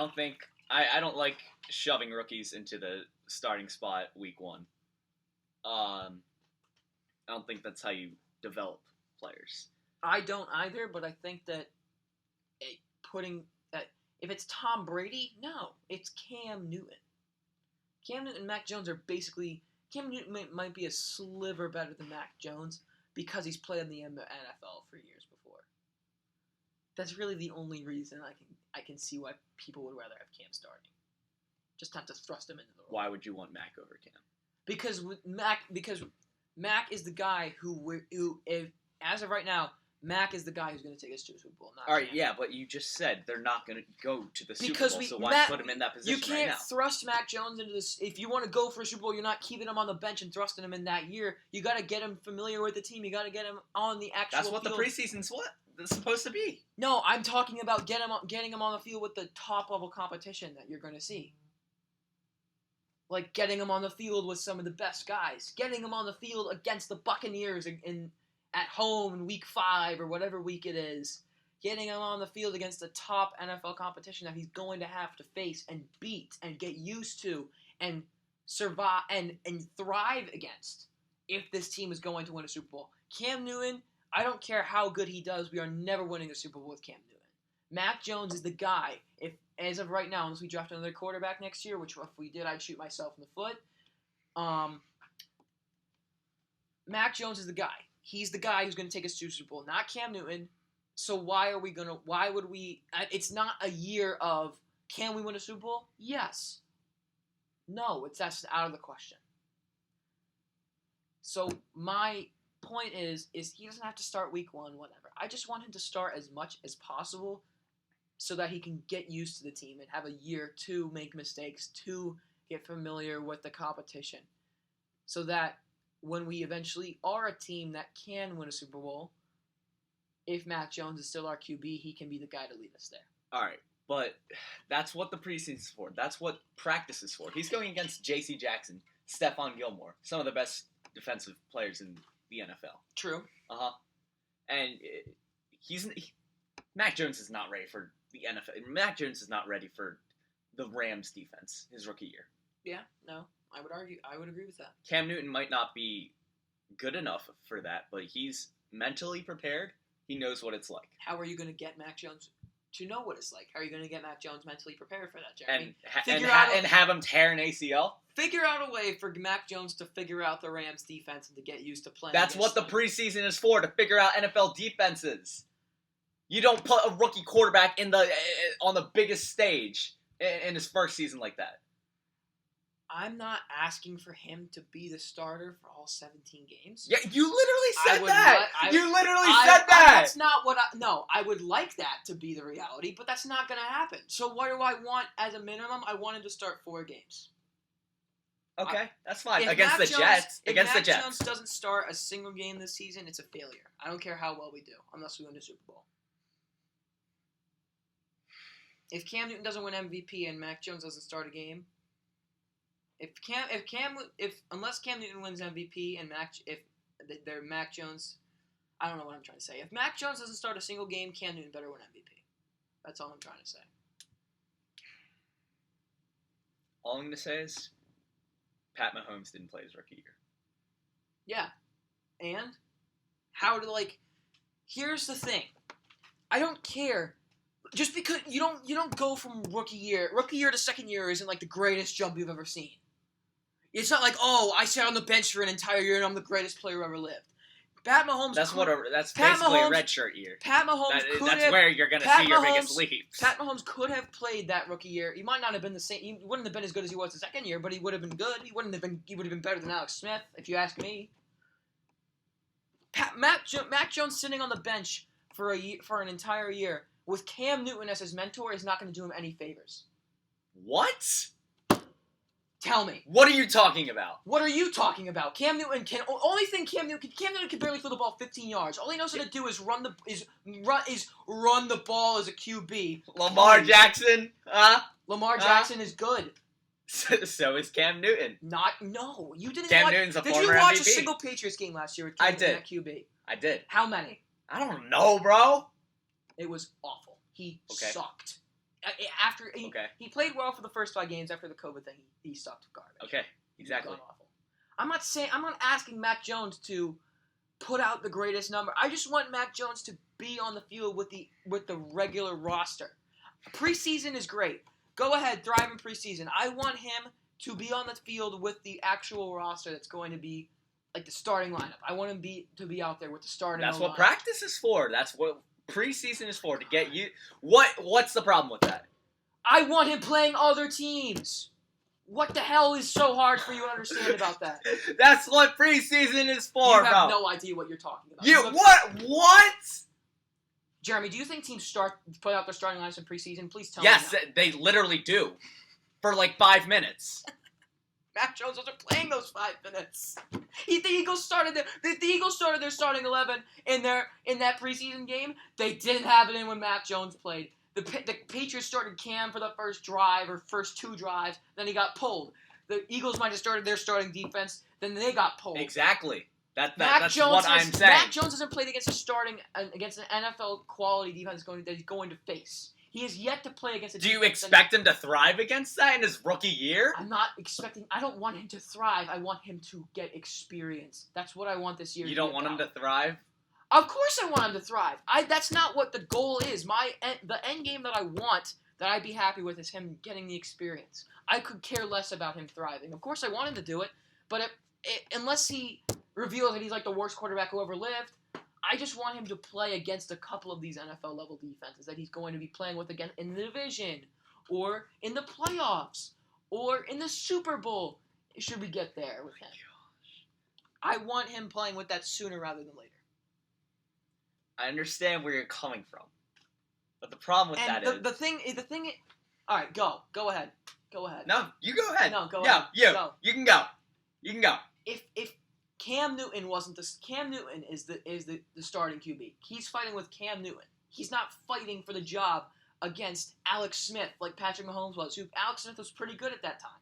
don't like shoving rookies into the starting spot week 1. I don't think that's how you develop players. I don't either, but I think that if it's Tom Brady, no, it's Cam Newton. Cam Newton and Mac Jones are basically... Cam Newton might be a sliver better than Mac Jones because he's played in the NFL for years before. That's really the only reason I can see why people would rather have Cam starting. Just not to thrust him into the role. Why would you want Mac over Cam? Because Mac is the guy who as of right now, Mac is the guy who's going to take us to a Super Bowl. Not all right, Cam. Yeah, but you just said they're not going to go to the Super Bowl, so why put him in that position right now? You can't thrust Mac Jones into this. If you want to go for a Super Bowl, you're not keeping him on the bench and thrusting him in that year. You got to get him familiar with the team. You got to get him on the actual That's what field. the preseason's supposed to be. No, I'm talking about getting him on the field with the top-level competition that you're going to see. Like getting him on the field with some of the best guys. Getting him on the field against the Buccaneers at home in week 5 or whatever week it is. Getting him on the field against the top NFL competition that he's going to have to face and beat and get used to and survive and thrive against if this team is going to win a Super Bowl. Cam Newton, I don't care how good he does, we are never winning a Super Bowl with Cam Newton. Mac Jones is the guy. If as of right now, unless we draft another quarterback next year, which if we did, I'd shoot myself in the foot. Mac Jones is the guy. He's the guy who's going to take us to Super Bowl, not Cam Newton. So why would we? It's not a year of can we win a Super Bowl? Yes. No, that's out of the question. So my point is he doesn't have to start week 1, whatever. I just want him to start as much as possible so that he can get used to the team and have a year to make mistakes, to get familiar with the competition. So that when we eventually are a team that can win a Super Bowl, if Mac Jones is still our QB, he can be the guy to lead us there. All right, but that's what the preseason is for. That's what practice is for. He's going against J.C. Jackson, Stephon Gilmore, some of the best defensive players in the NFL. True. And Mac Jones is not ready for the NFL. Mac Jones is not ready for the Rams defense his rookie year. Yeah, no, I would agree with that. Cam Newton might not be good enough for that, but he's mentally prepared. He knows what it's like. How are you going to get Mac Jones to know what it's like? How are you going to get Mac Jones mentally prepared for that, Jeremy? And have him tear an ACL? Figure out a way for Mac Jones to figure out the Rams defense and to get used to playing. That's what the preseason is for, to figure out NFL defenses. You don't put a rookie quarterback on the biggest stage in his first season like that. I'm not asking for him to be the starter for all 17 games. Yeah, you literally said that. You literally said that. That's not what I would like that to be the reality, but that's not going to happen. So what do I want as a minimum? I want him to start 4 games. Okay, that's fine. Against the Jets. If Mac Jones doesn't start a single game this season, it's a failure. I don't care how well we do, unless we win the Super Bowl. If Cam Newton doesn't win MVP and Mac Jones doesn't start a game, unless Cam Newton wins MVP and they're Mac Jones, I don't know what I'm trying to say. If Mac Jones doesn't start a single game, Cam Newton better win MVP. That's all I'm trying to say. All I'm going to say is Pat Mahomes didn't play his rookie year. Yeah. And here's the thing. I don't care. Just because you don't go from rookie year to second year isn't like the greatest jump you've ever seen. It's not like, oh, I sat on the bench for an entire year and I'm the greatest player who ever lived. Pat Mahomes. That's basically a redshirt year. Pat Mahomes that's where you're going to see your biggest leaps. Pat Mahomes could have played that rookie year. He might not have been the same. He wouldn't have been as good as he was the second year, but he would have been good. He would have been better than Alex Smith, if you ask me. Mac Jones sitting on the bench for an entire year with Cam Newton as his mentor is not going to do him any favors. What? Tell me. What are you talking about? What are you talking about? Cam Newton can barely throw the ball 15 yards. All he knows how to do is run the ball as a QB. Lamar Jackson, Lamar Jackson is good. So is Cam Newton. No, you didn't. Newton's a former MVP. Did you watch a single Patriots game last year with Cam Newton at QB? I did. How many? I don't know, bro. It was awful. He Okay. sucked. He played well for the first 5 games. After the COVID thing, he sucked garbage. Okay, exactly. Awful. I'm not asking Mac Jones to put out the greatest number. I just want Mac Jones to be on the field with the regular roster. Preseason is great. Go ahead, thrive in preseason. I want him to be on the field with the actual roster that's going to be like the starting lineup. I want him to be out there with the starting. That's what practice is for. That's what preseason is for, to get you. What's the problem with that? I want him playing other teams. What the hell is so hard for you to understand about that? That's what preseason is for, You have no idea what you're talking about. What? Jeremy, do you think teams put out their starting lineups in preseason? Please tell me. Yes, they literally do. For like 5 minutes. Mac Jones wasn't playing those 5 minutes. The Eagles started their starting 11 in that preseason game. They didn't have it in when Mac Jones played. The Patriots started Cam for the first drive or first 2 drives. Then he got pulled. The Eagles might have started their starting defense. Then they got pulled. Exactly. That's what I'm saying. Mac Jones hasn't played against an NFL quality defense that he's going to face. He has yet to play against a defense. Do you expect him to thrive against that in his rookie year? I don't want him to thrive. I want him to get experience. That's what I want this year. You don't want him to thrive? Of course I want him to thrive. That's not what the goal is. The end game that I want, that I'd be happy with, is him getting the experience. I could care less about him thriving. Of course I want him to do it, but unless he reveals that he's like the worst quarterback who ever lived, I just want him to play against a couple of these NFL level defenses that he's going to be playing with again in the division or in the playoffs or in the Super Bowl should we get there with him. I want him playing with that sooner rather than later. I understand where you're coming from, but the problem with that is the thing. All right, go ahead. No, you go ahead. No, go yeah, ahead. you. Go. You can go. You can go. If Cam Newton wasn't Cam Newton is the starting QB. He's fighting with Cam Newton. He's not fighting for the job against Alex Smith like Patrick Mahomes was. Alex Smith was pretty good at that time.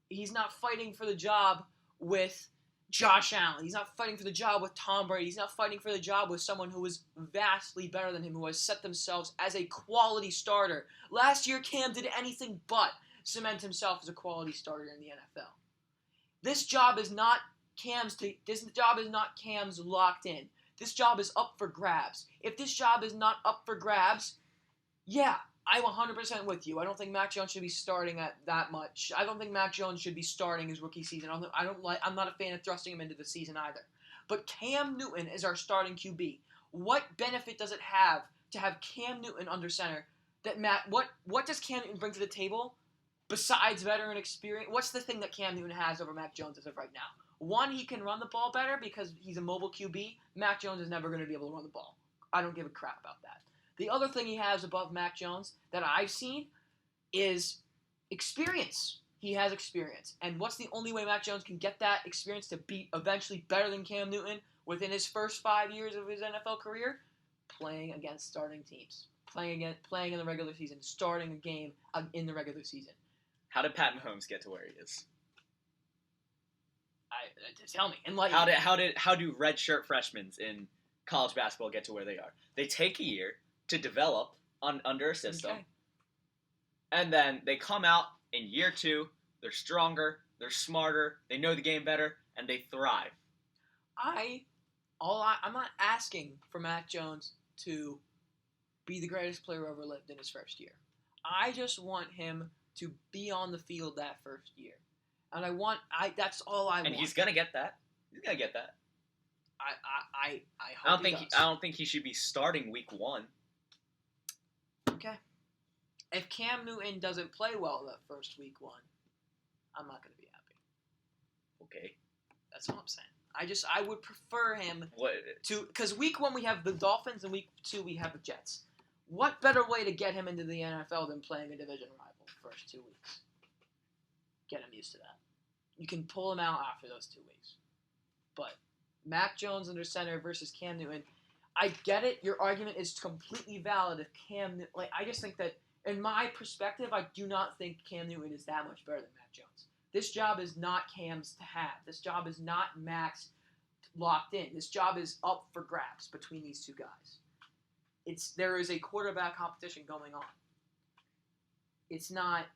He's not fighting for the job with Josh Allen. He's not fighting for the job with Tom Brady. He's not fighting for the job with someone who is vastly better than him, who has set themselves as a quality starter. Last year, Cam did anything but cement himself as a quality starter in the NFL. This job is not Cam's locked in. This job is up for grabs. If this job is not up for grabs, yeah, I'm 100% with you. I don't think Mac Jones should be starting at that much. I don't think Mac Jones should be starting his rookie season. I'm not a fan of thrusting him into the season either. But Cam Newton is our starting QB. What benefit does it have to have Cam Newton under center? What does Cam Newton bring to the table besides veteran experience? What's the thing that Cam Newton has over Mac Jones as of right now? One, he can run the ball better because he's a mobile QB. Mac Jones is never going to be able to run the ball. I don't give a crap about that. The other thing he has above Mac Jones that I've seen is experience. He has experience. And what's the only way Mac Jones can get that experience to be eventually better than Cam Newton within his first 5 years of his NFL career? Playing against starting teams. Playing in the regular season. Starting a game in the regular season. How did Pat Mahomes get to where he is? Tell me. Enlighten How me. do redshirt freshmen in college basketball get to where they are? They take a year to develop under a system, Okay. and then they come out in year 2. They're stronger, they're smarter, they know the game better, and they thrive. I'm not asking for Mac Jones to be the greatest player ever lived in his first year. I just want him to be on the field that first year. And that's all I want. And he's gonna get that. He's gonna get that. I hope I don't think he should be starting week 1. Okay. If Cam Newton doesn't play well that first week 1, I'm not gonna be happy. Okay. That's all I'm saying. I would prefer him What? because week 1 we have the Dolphins and week 2 we have the Jets. What better way to get him into the NFL than playing a division rival the first 2 weeks? Get him used to that. You can pull him out after those 2 weeks. But Mac Jones under center versus Cam Newton, I get it. Your argument is completely valid. If I just think that in my perspective, I do not think Cam Newton is that much better than Mac Jones. This job is not Cam's to have. This job is not Mac's locked in. This job is up for grabs between these two guys. There is a quarterback competition going on. It's not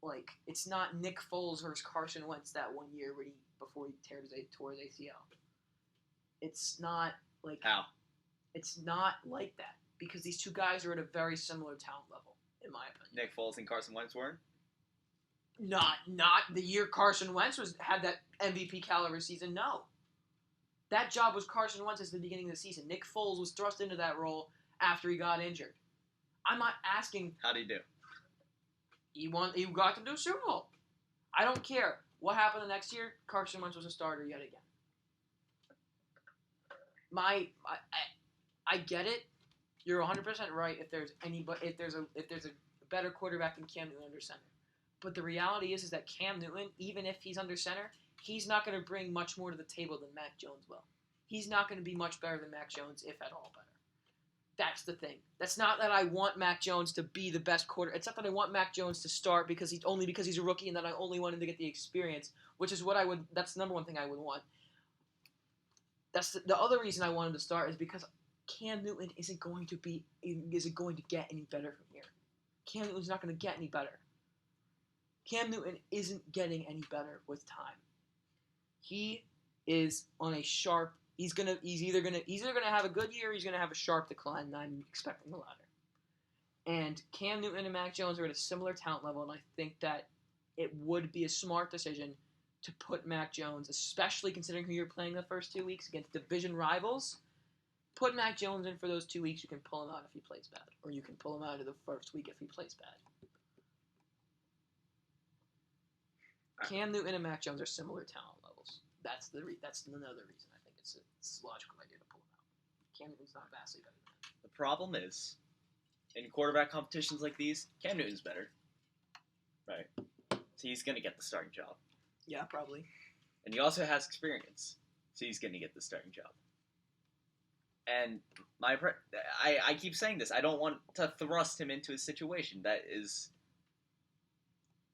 Nick Foles versus Carson Wentz that one year before he tore his ACL. It's not like How? It's not like that because these two guys are at a very similar talent level, in my opinion. Nick Foles and Carson Wentz weren't? Not the year Carson Wentz had that MVP caliber season. No, that job was Carson Wentz at the beginning of the season. Nick Foles was thrust into that role after he got injured. I'm not asking. How did he do? He got them to a Super Bowl. I don't care what happened the next year. Carson Wentz was a starter yet again. I get it. You're 100% right. If there's a better quarterback than Cam Newton under center, but the reality is that Cam Newton, even if he's under center, he's not going to bring much more to the table than Mac Jones will. He's not going to be much better than Mac Jones, if at all better. That's the thing. That's not that I want Mac Jones to be the best quarter. It's not that I want Mac Jones to start because he's a rookie and that I only want him to get the experience, which is what that's the number one thing I would want. That's the other reason I want him to start is because Cam Newton isn't going to get any better from here. Cam Newton's not going to get any better. Cam Newton isn't getting any better with time. He is on a sharp. He's either gonna have a good year or he's gonna have a sharp decline, and I'm expecting the latter. And Cam Newton and Mac Jones are at a similar talent level, and I think that it would be a smart decision to put Mac Jones, especially considering who you're playing the first 2 weeks against division rivals. Put Mac Jones in for those 2 weeks. You can pull him out if he plays bad, or you can pull him out of the first week if he plays bad. Cam Newton and Mac Jones are similar talent levels. That's another reason I think it's a logical idea to pull him out. Cam Newton's not vastly better than him. The problem is, in quarterback competitions like these, Cam Newton's better. Right. So he's going to get the starting job. Yeah, probably. And he also has experience. So he's going to get the starting job. And I keep saying this. I don't want to thrust him into a situation that is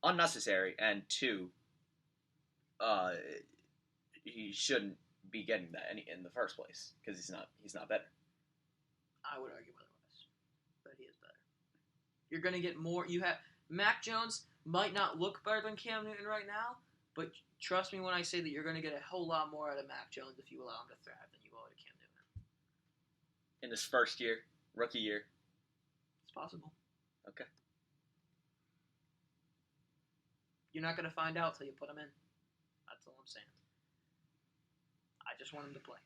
unnecessary, and two, he shouldn't be getting that in the first place because he's not better. I would argue otherwise, but he is better. You're going to get more. You have Mac Jones might not look better than Cam Newton right now, but trust me when I say that you're going to get a whole lot more out of Mac Jones if you allow him to thrive than you will out of Cam Newton. In his first year, rookie year. It's possible. Okay. You're not going to find out till you put him in. That's all I'm saying. I just want him to play.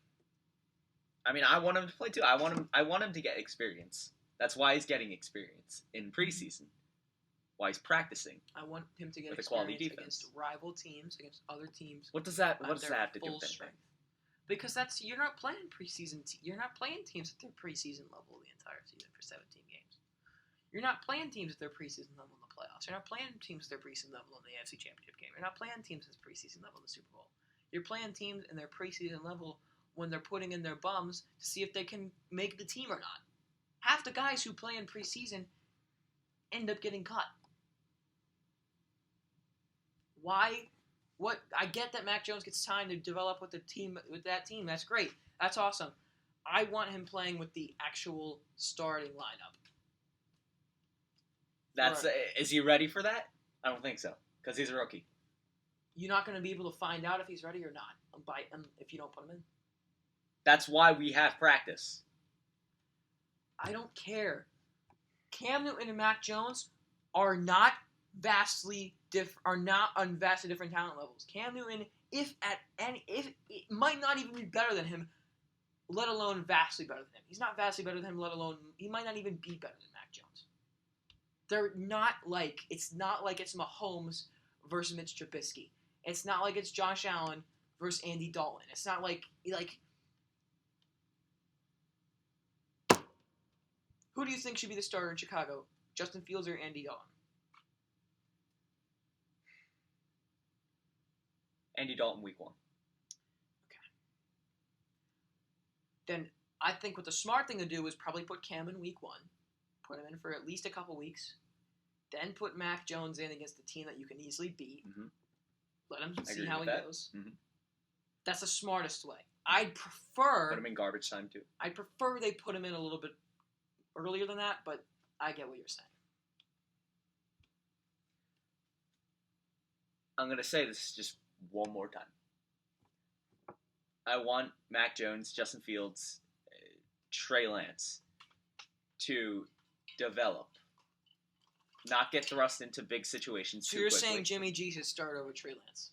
I mean, I want him to play too. I want him to get experience. That's why he's getting experience in preseason. Why he's practicing. I want him to get with a quality experience defense against rival teams, against other teams. What does that have to do with anything? Because you're not playing preseason. You're not playing teams at their preseason level the entire season for 17 games. You're not playing teams at their preseason level in the playoffs. You're not playing teams at their preseason level in the AFC Championship game. You're not playing teams at their preseason level in the Super Bowl. You're playing teams in their preseason level when they're putting in their bums to see if they can make the team or not. Half the guys who play in preseason end up getting cut. Why? What? I get that Mac Jones gets time to develop with that team. That's great. That's awesome. I want him playing with the actual starting lineup. Is he ready for that? I don't think so, because he's a rookie. You're not going to be able to find out if he's ready or not if you don't put him in. That's why we have practice. I don't care. Cam Newton and Mac Jones are not vastly different talent levels. Cam Newton, it might not even be better than him, let alone vastly better than him. He's not vastly better than him, let alone he might not even be better than Mac Jones. It's not like it's Mahomes versus Mitch Trubisky. It's not like it's Josh Allen versus Andy Dalton. It's not like who do you think should be the starter in Chicago? Justin Fields or Andy Dalton? Andy Dalton week 1. Okay. Then I think what the smart thing to do is probably put Cam in week 1. Put him in for at least a couple weeks. Then put Mac Jones in against the team that you can easily beat. Mm-hmm. Let him see how he goes. Mm-hmm. That's the smartest way. I'd prefer... Put him in garbage time, too. I'd prefer they put him in a little bit earlier than that, but I get what you're saying. I'm going to say this just one more time. I want Mac Jones, Justin Fields, Trey Lance to develop, not get thrust into big situations so too you're quickly. Saying Jimmy G should start over Trey Lance?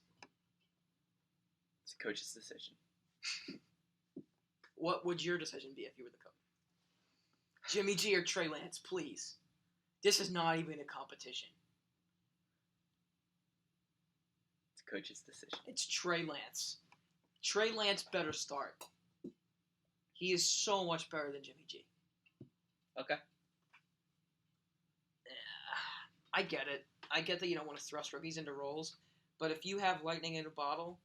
It's a coach's decision. What would your decision be if you were the coach? Jimmy G or Trey Lance, please. This is not even a competition. It's a coach's decision. It's Trey Lance. Trey Lance better start. He is so much better than Jimmy G. Okay. I get it. I get that you don't want to thrust rookies into roles, but if you have lightning in a bottle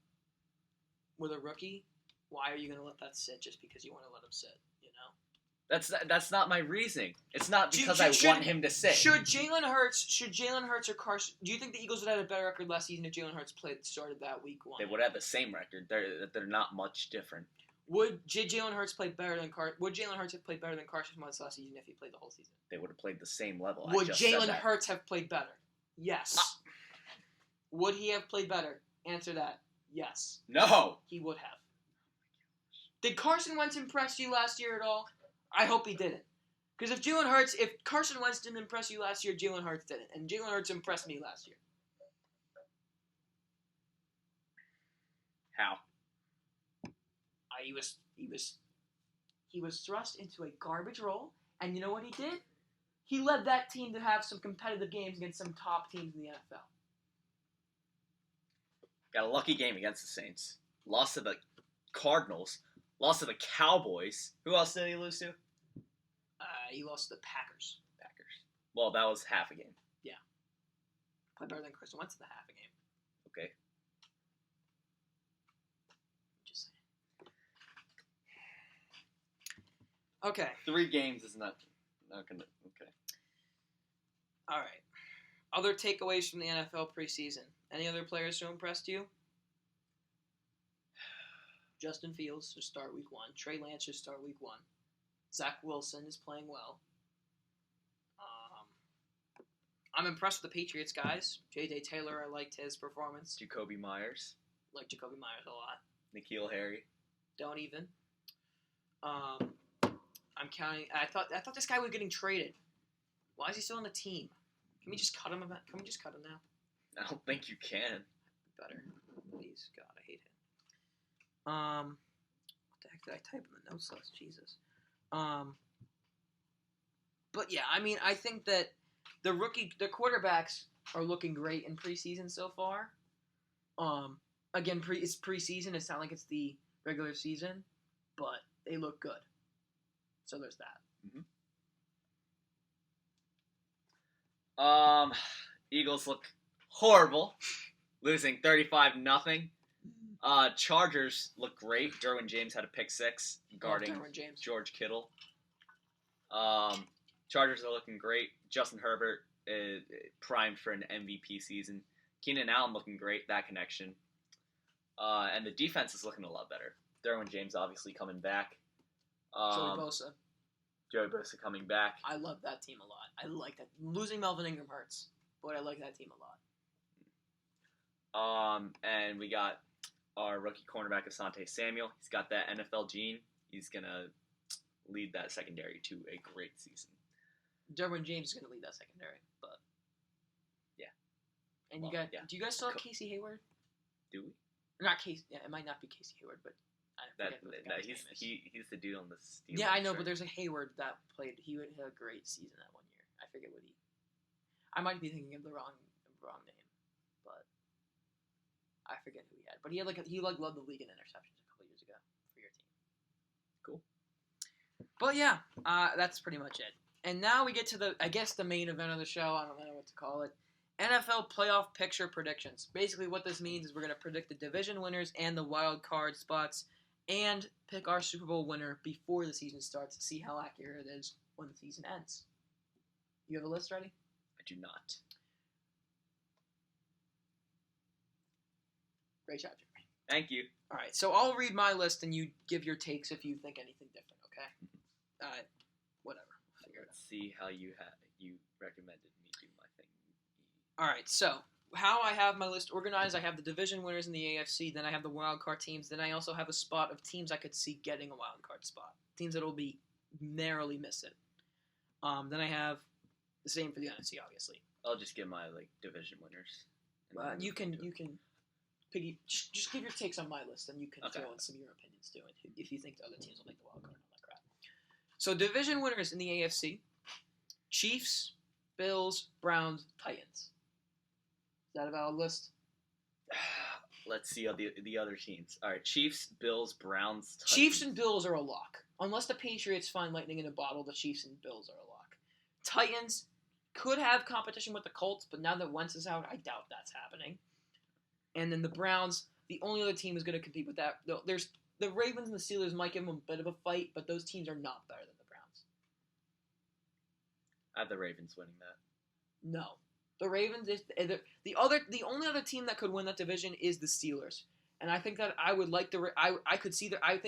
with a rookie, why are you going to let that sit just because you want to let him sit, you know? That's not my reasoning. It's not because I want him to sit. Should Jalen Hurts or Carson... Do you think the Eagles would have had a better record last season if Jalen Hurts started that week 1? They would have the same record. They're not much different. Would Jalen Hurts have played better than Carson Wentz last season if he played the whole season? They would have played the same level. Would Jalen Hurts have played better? Yes. Would he have played better? Answer that. Yes. No. He would have. Did Carson Wentz impress you last year at all? I hope he didn't. Because if Carson Wentz didn't impress you last year, Jalen Hurts didn't. And Jalen Hurts impressed me last year. How? He was thrust into a garbage role, and you know what he did? He led that team to have some competitive games against some top teams in the NFL. Got a lucky game against the Saints. Lost to the Cardinals. Lost to the Cowboys. Who else did he lose to? He lost to the Packers. Well, that was half a game. Yeah. Played better than Carson Wentz in the half a game. Okay. Just saying. Okay. 3 games is not gonna. Okay. All right. Other takeaways from the NFL preseason. Any other players who impressed you? Justin Fields should start week 1. Trey Lance should start week 1. Zach Wilson is playing well. I'm impressed with the Patriots guys. J.J. Taylor, I liked his performance. Jacoby Myers. Like Jacoby Myers a lot. N'Keal Harry. Don't even. I'm counting. I thought this guy was getting traded. Why is he still on the team? Can we just cut him? Can we just cut him now? I don't think you can. Better, please. God, I hate him. What the heck did I type in the notes list? Jesus. But yeah, I mean, I think that the quarterbacks are looking great in preseason so far. Again, it's preseason. It's not like it's the regular season, but they look good. So there's that. Mm-hmm. Eagles look horrible, losing 35-0 Chargers look great. Derwin James had a pick 6 guarding George Kittle. Chargers are looking great. Justin Herbert is primed for an MVP season. Keenan Allen looking great, that connection. And the defense is looking a lot better. Derwin James obviously coming back. Joey Bosa coming back. I love that team a lot. I like that. Losing Melvin Ingram hurts, but I like that team a lot. And we got our rookie cornerback, Asante Samuel. He's got that NFL gene. He's going to lead that secondary to a great season. Derwin James is going to lead that secondary, but yeah. And do you guys still have Casey Hayward? Do we? Not Casey. Yeah, it might not be Casey Hayward, but he's the dude on the Steelers. Yeah, I know, but there's a Hayward that played. He had a great season that one year. I forget what he. I might be thinking of the wrong name, but I forget who he had. But he led the league in interceptions a couple years ago for your team. Cool. But yeah, that's pretty much it. And now we get to the main event of the show. I don't know what to call it. NFL playoff picture predictions. Basically, what this means is we're going to predict the division winners and the wild card spots, and pick our Super Bowl winner before the season starts to see how accurate it is when the season ends. You have a list ready? I do not. Great job, Jeremy. Thank you. All right, so I'll read my list and you give your takes if you think anything different, okay? Whatever. We'll figure it out. Let's see how you recommended me do my thing. All right, so how I have my list organized, I have the division winners in the AFC, then I have the wild card teams, then I also have a spot of teams I could see getting a wild card spot, teams that will be narrowly missing. Then I have the same for the NFC, obviously. I'll just give my division winners. You can just give your takes on my list, and you can throw in some of your opinions too, if you think the other teams will make the wild card and all that crap. So division winners in the AFC: Chiefs, Bills, Browns, Titans. Is that a valid list? Let's see the other teams. All right, Chiefs, Bills, Browns, Titans. Chiefs and Bills are a lock. Unless the Patriots find lightning in a bottle, the Chiefs and Bills are a lock. Titans could have competition with the Colts, but now that Wentz is out, I doubt that's happening. And then the Browns, the only other team is going to compete with that. There's the Ravens and the Steelers might give them a bit of a fight, but those teams are not better than the Browns. I have the Ravens winning that. No. The Ravens is the only other team that could win that division is the Steelers, and I think that I think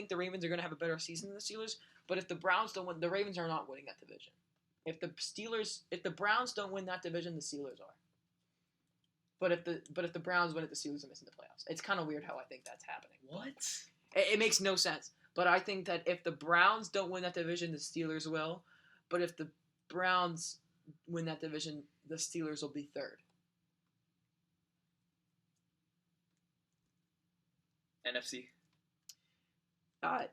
the Ravens are going to have a better season than the Steelers. But if the Browns don't win, the Ravens are not winning that division. If the Browns don't win that division, the Steelers are. But if the Browns win it, the Steelers are missing the playoffs. It's kind of weird how I think that's happening. What? It makes no sense. But I think that if the Browns don't win that division, the Steelers will. But if the Browns win that division, the Steelers will be third. NFC? I'm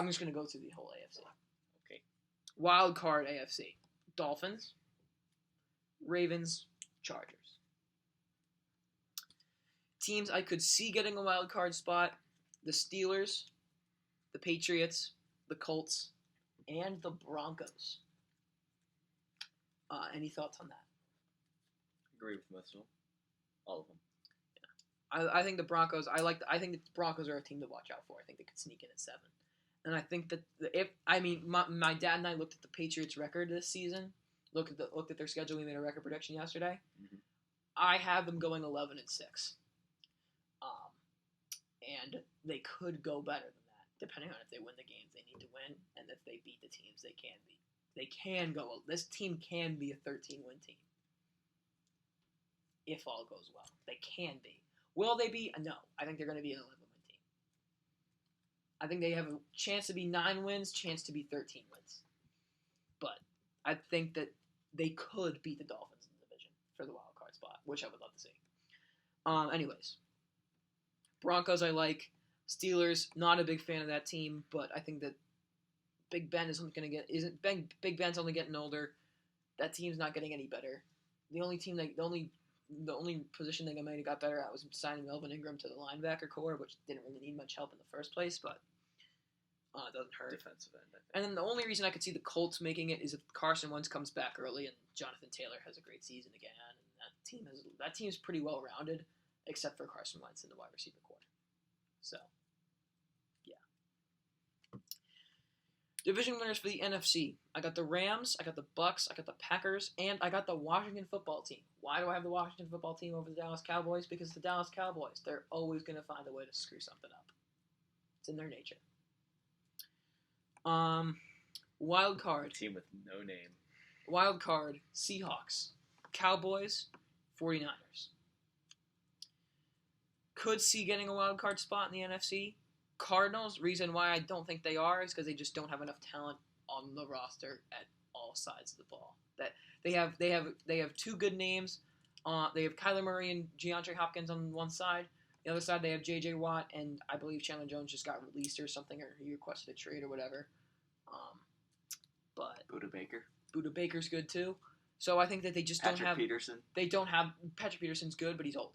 just going to go through the whole AFC. Okay. Wild card AFC. Dolphins, Ravens, Chargers. Teams I could see getting a wild card spot: the Steelers, the Patriots, the Colts, and the Broncos. Any thoughts on that? Agree with most of them. All of them. I think the Broncos. I think the Broncos are a team to watch out for. I think they could sneak in at 7. And I think that my dad and I looked at the Patriots' record this season. Looked at their schedule. We made a record prediction yesterday. Mm-hmm. I have them going 11-6. And they could go better than that, depending on if they win the games they need to win, and if they beat the teams they can beat. They can go. This team can be a 13-win team if all goes well. They can be. Will they be? No. I think they're going to be an 11-win team. I think they have a chance to be 9 wins, chance to be 13 wins. But I think that they could beat the Dolphins in the division for the wild card spot, which I would love to see. Anyways, Broncos I like. Steelers, not a big fan of that team, but I think that Big Ben's only getting older. That team's not getting any better. The only position they might have got better at was signing Melvin Ingram to the linebacker core, which didn't really need much help in the first place, but it doesn't hurt. Defensive end, I think. And then the only reason I could see the Colts making it is if Carson Wentz comes back early and Jonathan Taylor has a great season again, and that team's pretty well rounded, except for Carson Wentz in the wide receiver core. So, yeah. Division winners for the NFC. I got the Rams, I got the Bucks, I got the Packers, and I got the Washington football team. Why do I have the Washington football team over the Dallas Cowboys? Because the Dallas Cowboys, they're always going to find a way to screw something up. It's in their nature. Wild card. A team with no name. Wild card, Seahawks, Cowboys, 49ers. Could see getting a wild card spot in the NFC. Cardinals, reason why I don't think they are is because they just don't have enough talent on the roster at all sides of the ball. That they have 2 good names. They have Kyler Murray and DeAndre Hopkins on one side. The other side they have J.J. Watt, and I believe Chandler Jones just got released or something, or he requested a trade or whatever. But Buda Baker's good too. So I think that they just don't have Peterson. They don't have Patrick Peterson's good, but he's old.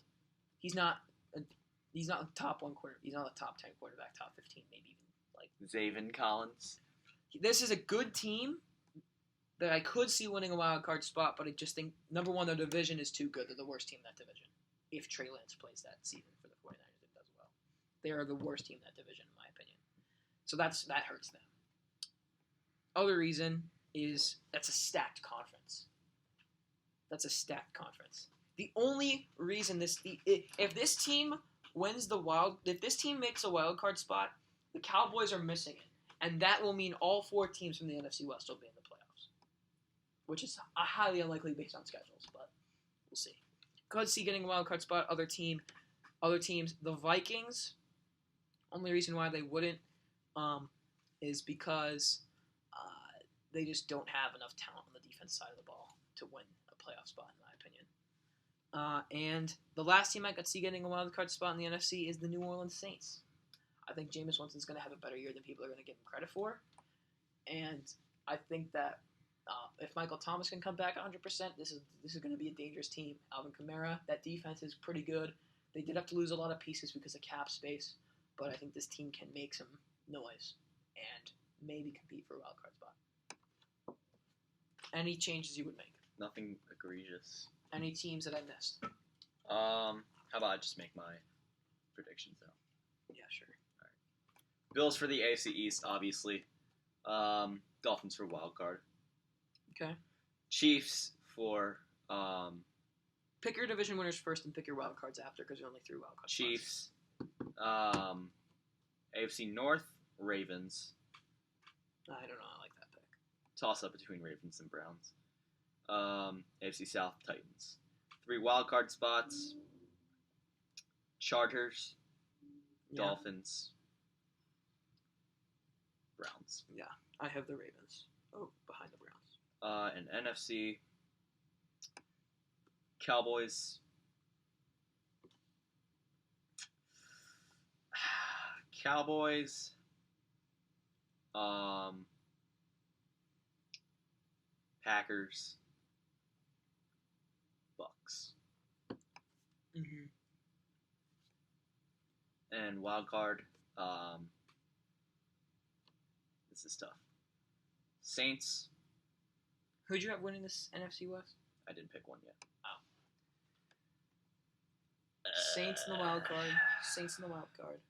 He's not the top 1 quarter. He's not a top 10 quarterback, top 15, maybe even like Zaven Collins. This is a good team that I could see winning a wild card spot, but I just think number 1, their division is too good. They're the worst team in that division. If Trey Lance plays that season for the 49ers and does well, they are the worst team in that division, in my opinion. So that hurts them. Other reason is that's a stacked conference. The only reason if this team makes a wild card spot, the Cowboys are missing it, and that will mean all 4 teams from the NFC West will be in the playoffs, which is highly unlikely based on schedules, but we'll see. Could see getting a wild card spot. Other teams, the Vikings. Only reason why they wouldn't is because they just don't have enough talent on the defense side of the ball to win a playoff spot, in my opinion. And the last team I could see getting a wild card spot in the NFC is the New Orleans Saints. I think Jameis Winston's going to have a better year than people are going to give him credit for. And I think that if Michael Thomas can come back 100%, this is going to be a dangerous team. Alvin Kamara, that defense is pretty good. They did have to lose a lot of pieces because of cap space, but I think this team can make some noise and maybe compete for a wild card spot. Any changes you would make? Nothing egregious. Any teams that I missed? How about I just make my predictions now? Yeah, sure. All right. Bills for the AFC East, obviously. Dolphins for wild card. Okay. Chiefs for pick your division winners first and pick your wild cards after, because you only 3 wild cards. Chiefs. AFC North, Ravens. I don't know. I like that pick. Toss up between Ravens and Browns. AFC South, Titans. 3 wild card spots. Chargers, Dolphins, Browns. Yeah, I have the Ravens. Oh, behind the Browns. And NFC, Cowboys, Packers, Bucks. Mm-hmm. And wild card. This is tough. Saints. Who'd you have winning this NFC West? I didn't pick one yet. Oh. Saints in the wild card. Saints in the wild card.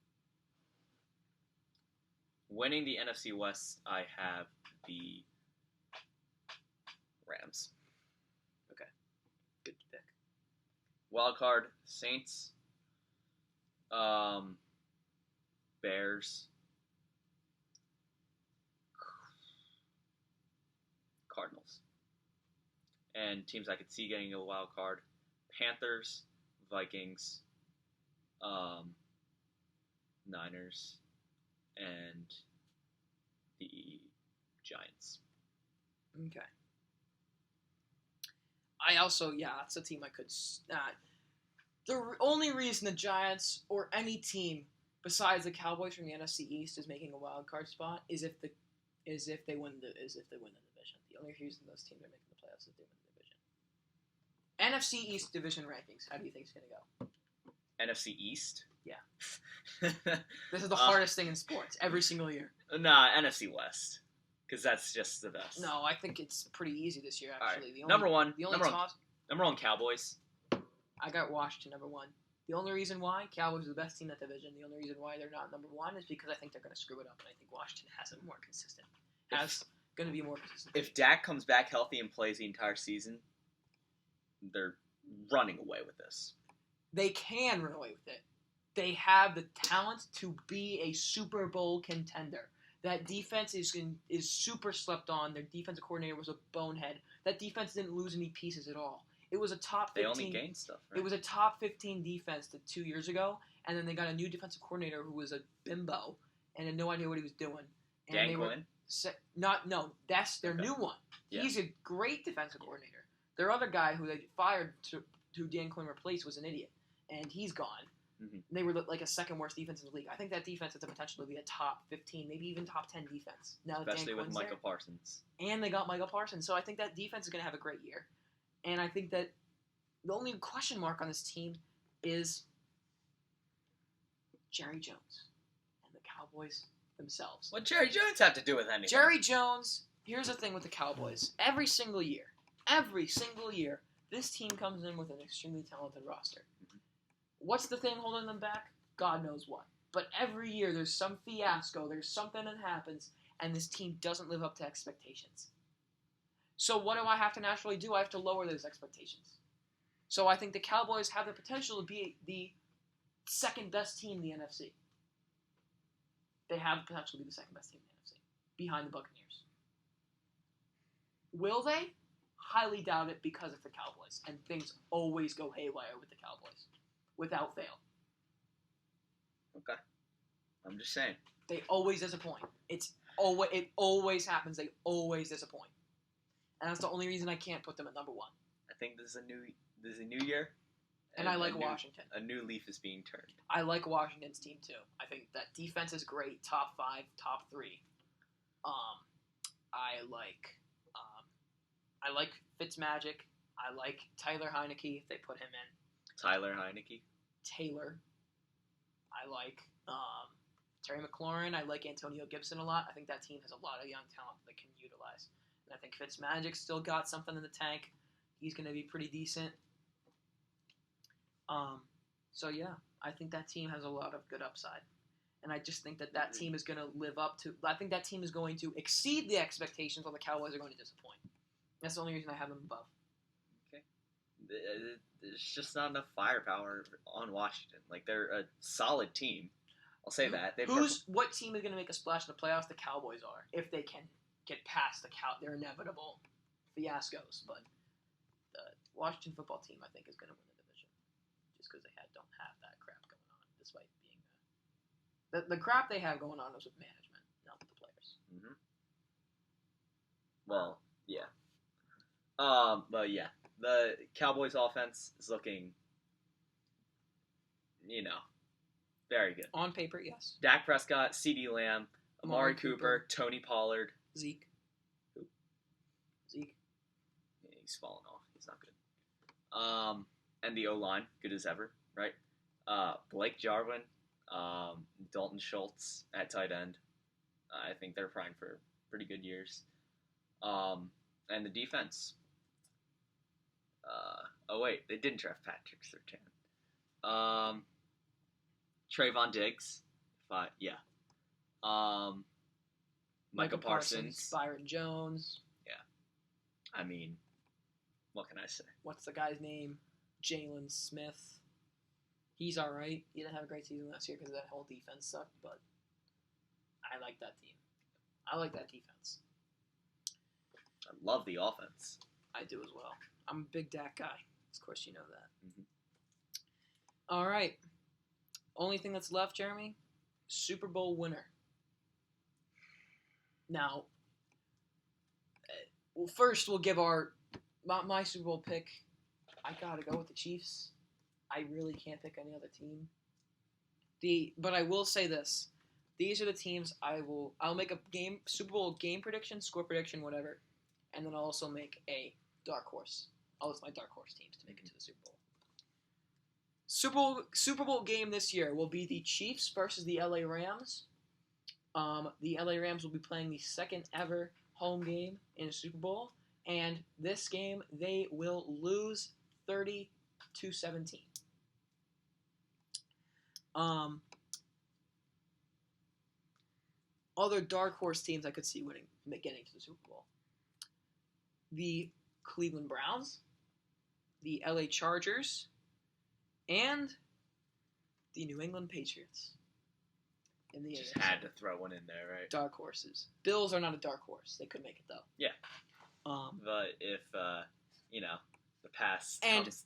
Winning the NFC West, I have the Rams. Okay. Good pick. Wild card, Saints. Bears. Cardinals. And teams I could see getting a wild card: Panthers, Vikings, Niners, and the Giants. Okay. I also, it's a team I could. The only reason the Giants or any team besides the Cowboys from the NFC East is making a wild card spot is if they win the division. The only reason those teams are making the playoffs is if they win the division. NFC East division rankings. How do you think it's gonna go? NFC East? Yeah. This is the hardest thing in sports every single year. Nah, NFC West. Because that's just the best. No, I think it's pretty easy this year, actually. Right. Number one, Cowboys. I got Washington number one. The only reason why Cowboys are the best team in that division, the only reason why they're not number one is because I think they're going to screw it up, and I think Washington going to be more consistent. If Dak comes back healthy and plays the entire season, they're running away with this. They can run away with it. They have the talent to be a Super Bowl contender. That defense is super slept on. Their defensive coordinator was a bonehead. That defense didn't lose any pieces at all. It was a top 15. They only gained stuff, right? It was a top 15 defense 2 years ago, and then they got a new defensive coordinator who was a bimbo and had no idea what he was doing. And Dan Quinn? That's their new one. Yeah. He's a great defensive coordinator. Their other guy who they fired who Dan Quinn replaced was an idiot, and he's gone. Mm-hmm. They were like a second worst defense in the league. I think that defense has the potential to be a top 15, maybe even top 10 defense. Now that especially Dan with Quinn's Michael there. Parsons. And they got Michael Parsons, so I think that defense is going to have a great year. And I think that the only question mark on this team is Jerry Jones and the Cowboys themselves. What Jerry Jones have to do with anything? Jerry Jones, here's the thing with the Cowboys. Every single year, this team comes in with an extremely talented roster. Mm-hmm. What's the thing holding them back? God knows what. But every year there's some fiasco, there's something that happens, and this team doesn't live up to expectations. So what do I have to naturally do? I have to lower those expectations. So I think the Cowboys have the potential to be the second best team in the NFC. They have the potential to be the second best team in the NFC, behind the Buccaneers. Will they? Highly doubt it because it's the Cowboys, and things always go haywire with the Cowboys, without fail. Okay. I'm just saying. They always disappoint. It always happens. They always disappoint. And that's the only reason I can't put them at number one. I think this is a new year. And I like Washington. A new leaf is being turned. I like Washington's team too. I think that defense is great. Top 5, top 3. I like Fitzmagic. I like Tyler Heineke if they put him in. Tyler Heineke. Taylor. I like Terry McLaurin. I like Antonio Gibson a lot. I think that team has a lot of young talent that they can utilize. And I think Fitzmagic's still got something in the tank. He's going to be pretty decent. So yeah, I think that team has a lot of good upside. And I just think that team is going to live up to... I think that team is going to exceed the expectations while the Cowboys are going to disappoint. That's the only reason I have them above. Okay. There's just not enough firepower on Washington. Like, they're a solid team. I'll say that. What team is going to make a splash in the playoffs? The Cowboys are, if they can get past their inevitable fiascos. But the Washington football team, I think, is going to win the division. Just because they don't have that crap going on, despite being the crap they have going on is with management, not with the players. Mm-hmm. Well, yeah. But yeah, the Cowboys offense is looking, very good. On paper, yes. Dak Prescott, CeeDee Lamb, Amari Cooper, Tony Pollard. Zeke. Who? Zeke. Yeah, he's fallen off. He's not good. And the O-line, good as ever, right? Blake Jarwin, Dalton Schultz at tight end. I think they're primed for pretty good years. And the defense. Oh wait, they didn't draft Patrick Surtain. Trayvon Diggs. Yeah. Micah Parsons. Byron Jones. I mean, what can I say? What's the guy's name? Jalen Smith. He's all right. He didn't have a great season last year because that whole defense sucked, but I like that team. I like that defense. I love the offense. I do as well. I'm a big Dak guy. Of course, you know that. Mm-hmm. All right. Only thing that's left, Jeremy, Super Bowl winner. Now, well, first we'll give my Super Bowl pick. I gotta go with the Chiefs. I really can't pick any other team. But I will say this: these are the teams I'll make a Super Bowl game prediction, score prediction, whatever, and then I'll also make a dark horse. I'll list my dark horse teams to make it to the Super Bowl. Super Bowl game this year will be the Chiefs versus the LA Rams. The LA Rams will be playing the second ever home game in a Super Bowl, and this game they will lose 30-17. Other dark horse teams I could see getting to the Super Bowl: the Cleveland Browns, the LA Chargers, and the New England Patriots. In the Just AFC. had to throw one in there, right? Dark horses. Bills are not a dark horse. They could make it though. Yeah. But if the past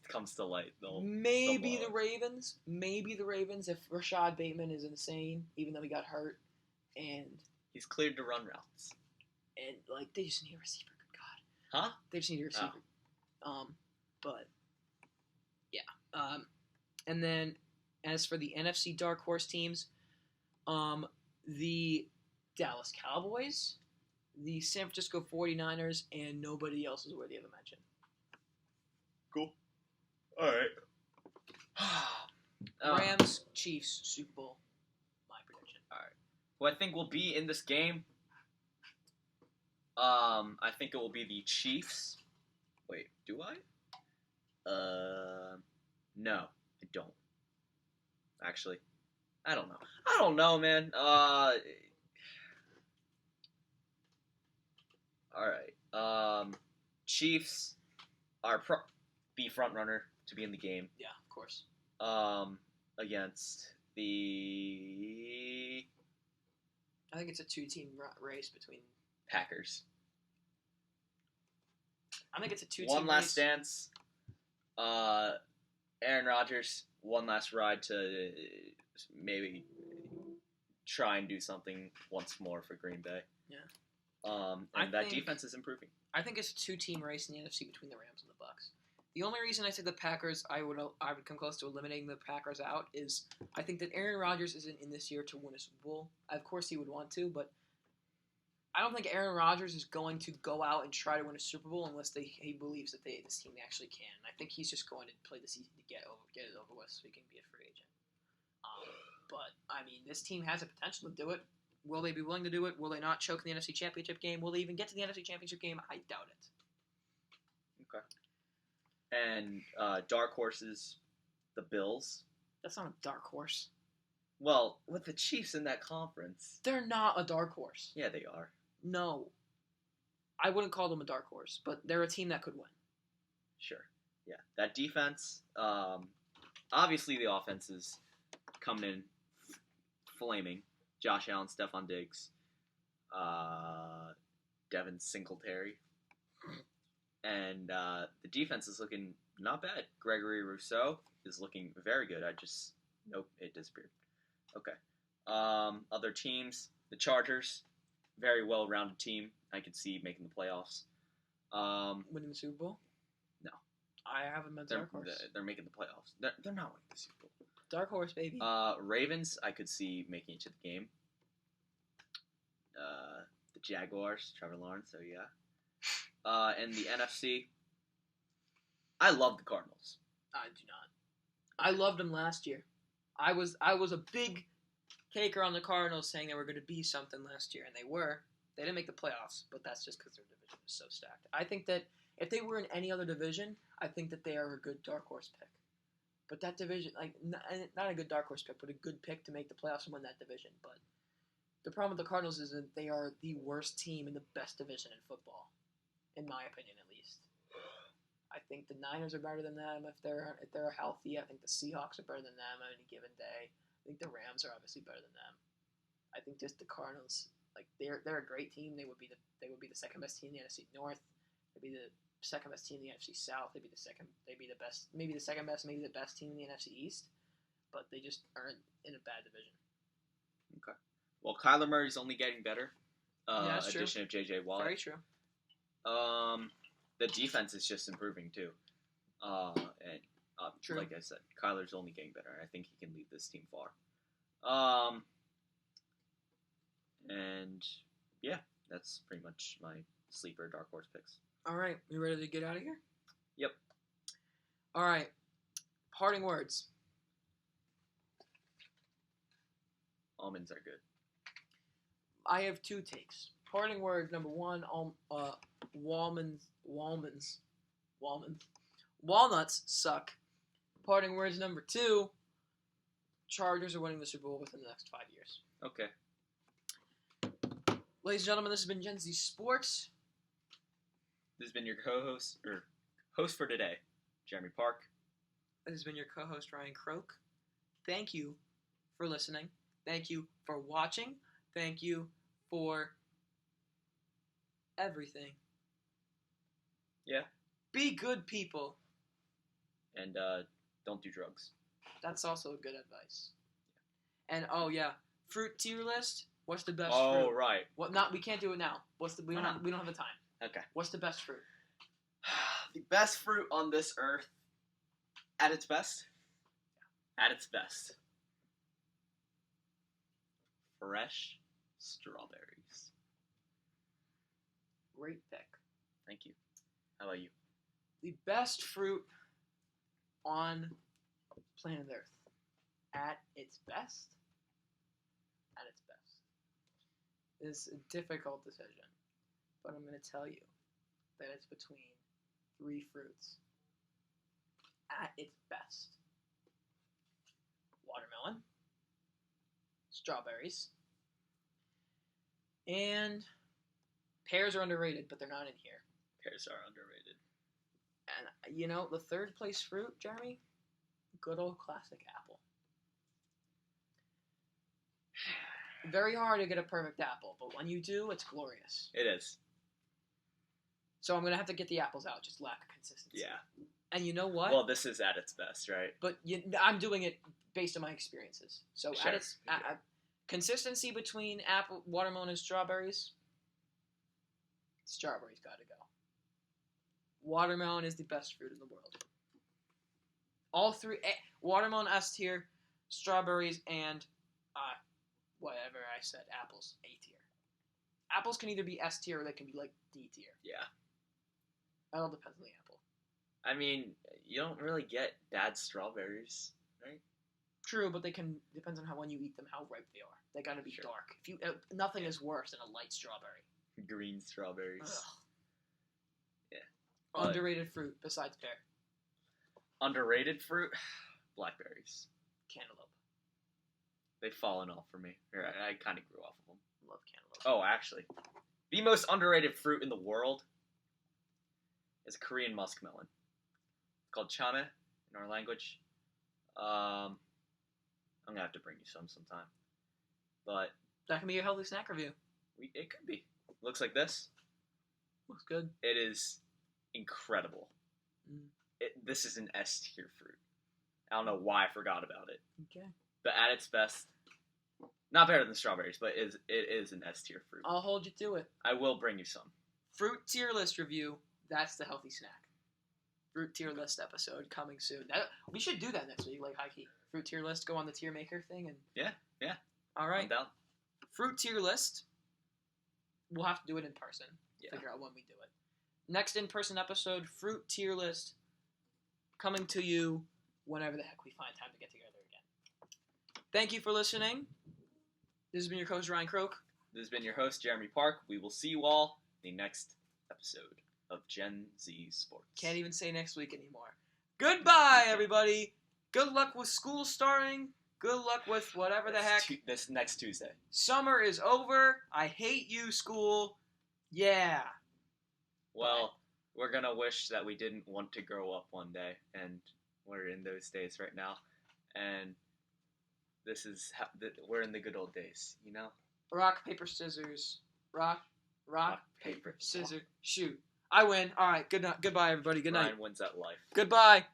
comes to light, maybe they'll the Ravens. Maybe the Ravens if Rashad Bateman is insane, even though he got hurt, and he's cleared to run routes. And they just need a receiver. Good God. Huh? They just need a receiver. Oh. But yeah. And then as for the NFC dark horse teams, the Dallas Cowboys, the San Francisco 49ers, and nobody else is worthy of a mention. Cool. All right. Rams, Chiefs, Super Bowl. My prediction. All right. Who I think will be in this game? I think it will be the Chiefs. Wait, do I? No, I don't. Actually, I don't know. I don't know, man. All right. Chiefs are be front runner to be in the game. Yeah, of course. Against the I think it's a two-team race between Packers. I think it's a two-team One last race. dance. Aaron Rodgers, one last ride to maybe try and do something once more for Green Bay. Yeah. And that defense is improving. I think it's a two-team race in the NFC between the Rams and the Bucs. The only reason I say the Packers, I would come close to eliminating the Packers out, is I think that Aaron Rodgers isn't in this year to win a Super Bowl. Of course he would want to, but I don't think Aaron Rodgers is going to go out and try to win a Super Bowl unless he believes that this team actually can. I think he's just going to play the season to get it over with so he can be a free agent. But, I mean, this team has the potential to do it. Will they be willing to do it? Will they not choke in the NFC Championship game? Will they even get to the NFC Championship game? I doubt it. Okay. And dark horses, the Bills. That's not a dark horse. Well, with the Chiefs in that conference. They're not a dark horse. Yeah, they are. No. I wouldn't call them a dark horse, but they're a team that could win. Sure. Yeah. That defense, obviously the offense is coming in flaming. Josh Allen, Stephon Diggs, Devin Singletary. And the defense is looking not bad. Gregory Rousseau is looking very good. Nope, it disappeared. Okay. Other teams, the Chargers, very well-rounded team. I could see making the playoffs. Winning the Super Bowl? No. I have them as dark horse. They're making the playoffs. They're not winning the Super Bowl. Dark horse, baby. Ravens, I could see making it to the game. The Jaguars, Trevor Lawrence, so yeah. And the NFC, I love the Cardinals. I do not. I loved them last year. I was a big taker on the Cardinals, saying they were going to be something last year, and they were. They didn't make the playoffs, but that's just because their division is so stacked. I think that if they were in any other division, I think that they are a good dark horse pick. But that division, like, not a good dark horse pick, but a good pick to make the playoffs and win that division. But the problem with the Cardinals is that they are the worst team in the best division in football, in my opinion, at least. I think the Niners are better than them if they're healthy. I think the Seahawks are better than them on any given day. I think the Rams are obviously better than them. I think just the Cardinals, like they're a great team. They would be the second best team in the NFC North. They'd be the second best team in the NFC South. They'd be the best, maybe the second best, maybe the best team in the NFC East. But they just aren't in a bad division. Okay. Well, Kyler Murray's only getting better. Yeah, that's addition true. of J.J. Watt. Very true. The defense is just improving too. True. Like I said, Kyler's only getting better. I think he can lead this team far. And yeah, that's pretty much my sleeper dark horse picks. All right, you ready to get out of here? Yep. All right. Parting words. Almonds are good. I have two takes. Parting words number one, walnuts suck. Parting words number two, Chargers are winning the Super Bowl within the next 5 years. Okay. Ladies and gentlemen, this has been Gen Z Sports. This has been your host for today, Jeremy Park. This has been your co-host, Ryan Croak. Thank you for listening. Thank you for watching. Thank you for everything. Yeah. Be good people. And don't do drugs. That's also good advice. And oh yeah, fruit tier list. What's the best fruit? Oh right. What not? We can't do it now. We don't have the time. Okay. What's the best fruit? The best fruit on this earth, at its best. At its best. Fresh strawberries. Great pick. Thank you. How about you? The best fruit on planet Earth. At its best. At its best. It's a difficult decision. But I'm going to tell you that it's between three fruits. At its best. Watermelon. Strawberries. And pears are underrated, but they're not in here. Pears are underrated. And, you know, the third place fruit, Jeremy? Good old classic apple. Very hard to get a perfect apple, but when you do, it's glorious. It is. So I'm going to have to get the apples out, just lack of consistency. Yeah. And you know what? Well, this is at its best, right? But I'm doing it based on my experiences. So Sure. at its consistency between apple, watermelon, and strawberries, strawberries got to go. Watermelon is the best fruit in the world. All three, watermelon S tier, strawberries, and whatever I said, apples A tier. Apples can either be S tier or they can be like D tier. Yeah. It all depends on the apple. I mean, you don't really get bad strawberries, right? True, but they can depends on when you eat them, how ripe they are. They gotta be Sure. dark. If you nothing is worse than a light strawberry. Green strawberries. Ugh. Yeah. Underrated fruit besides pear. Underrated fruit? Blackberries. Cantaloupe. They've fallen off for me. I kind of grew off of them. Love cantaloupe. Oh, actually. The most underrated fruit in the world is a Korean muskmelon. It's called chame in our language. I'm going to have to bring you sometime. But That can be your healthy snack review. it could be. Looks like this. Looks good. It is incredible. Mm. This is an S tier fruit. I don't know why I forgot about it. Okay. But at its best, not better than strawberries, but it is an S tier fruit. I'll hold you to it. I will bring you some. Fruit tier list review. That's the healthy snack. Fruit tier list episode coming soon. We should do that next week, like high key. Fruit tier list, go on the tier maker thing, and Yeah. all right. I'm down. Fruit tier list. We'll have to do it in person. Yeah. Figure out when we do it. Next in person episode, fruit tier list, coming to you whenever the heck we find time to get together again. Thank you for listening. This has been your coach, Ryan Croak. This has been your host, Jeremy Park. We will see you all in the next episode of Gen Z Sports. Can't even say next week anymore. Goodbye, everybody. Good luck with school starting. Good luck with whatever the heck. This next Tuesday. Summer is over. I hate you, school. Yeah. Well, we're going to wish that we didn't want to grow up one day, and we're in those days right now. And this is we're in the good old days, you know? Rock, paper, scissors. Rock, paper, scissors, shoot. I win. All right, goodbye, everybody. Good night. Ryan wins at life. Goodbye.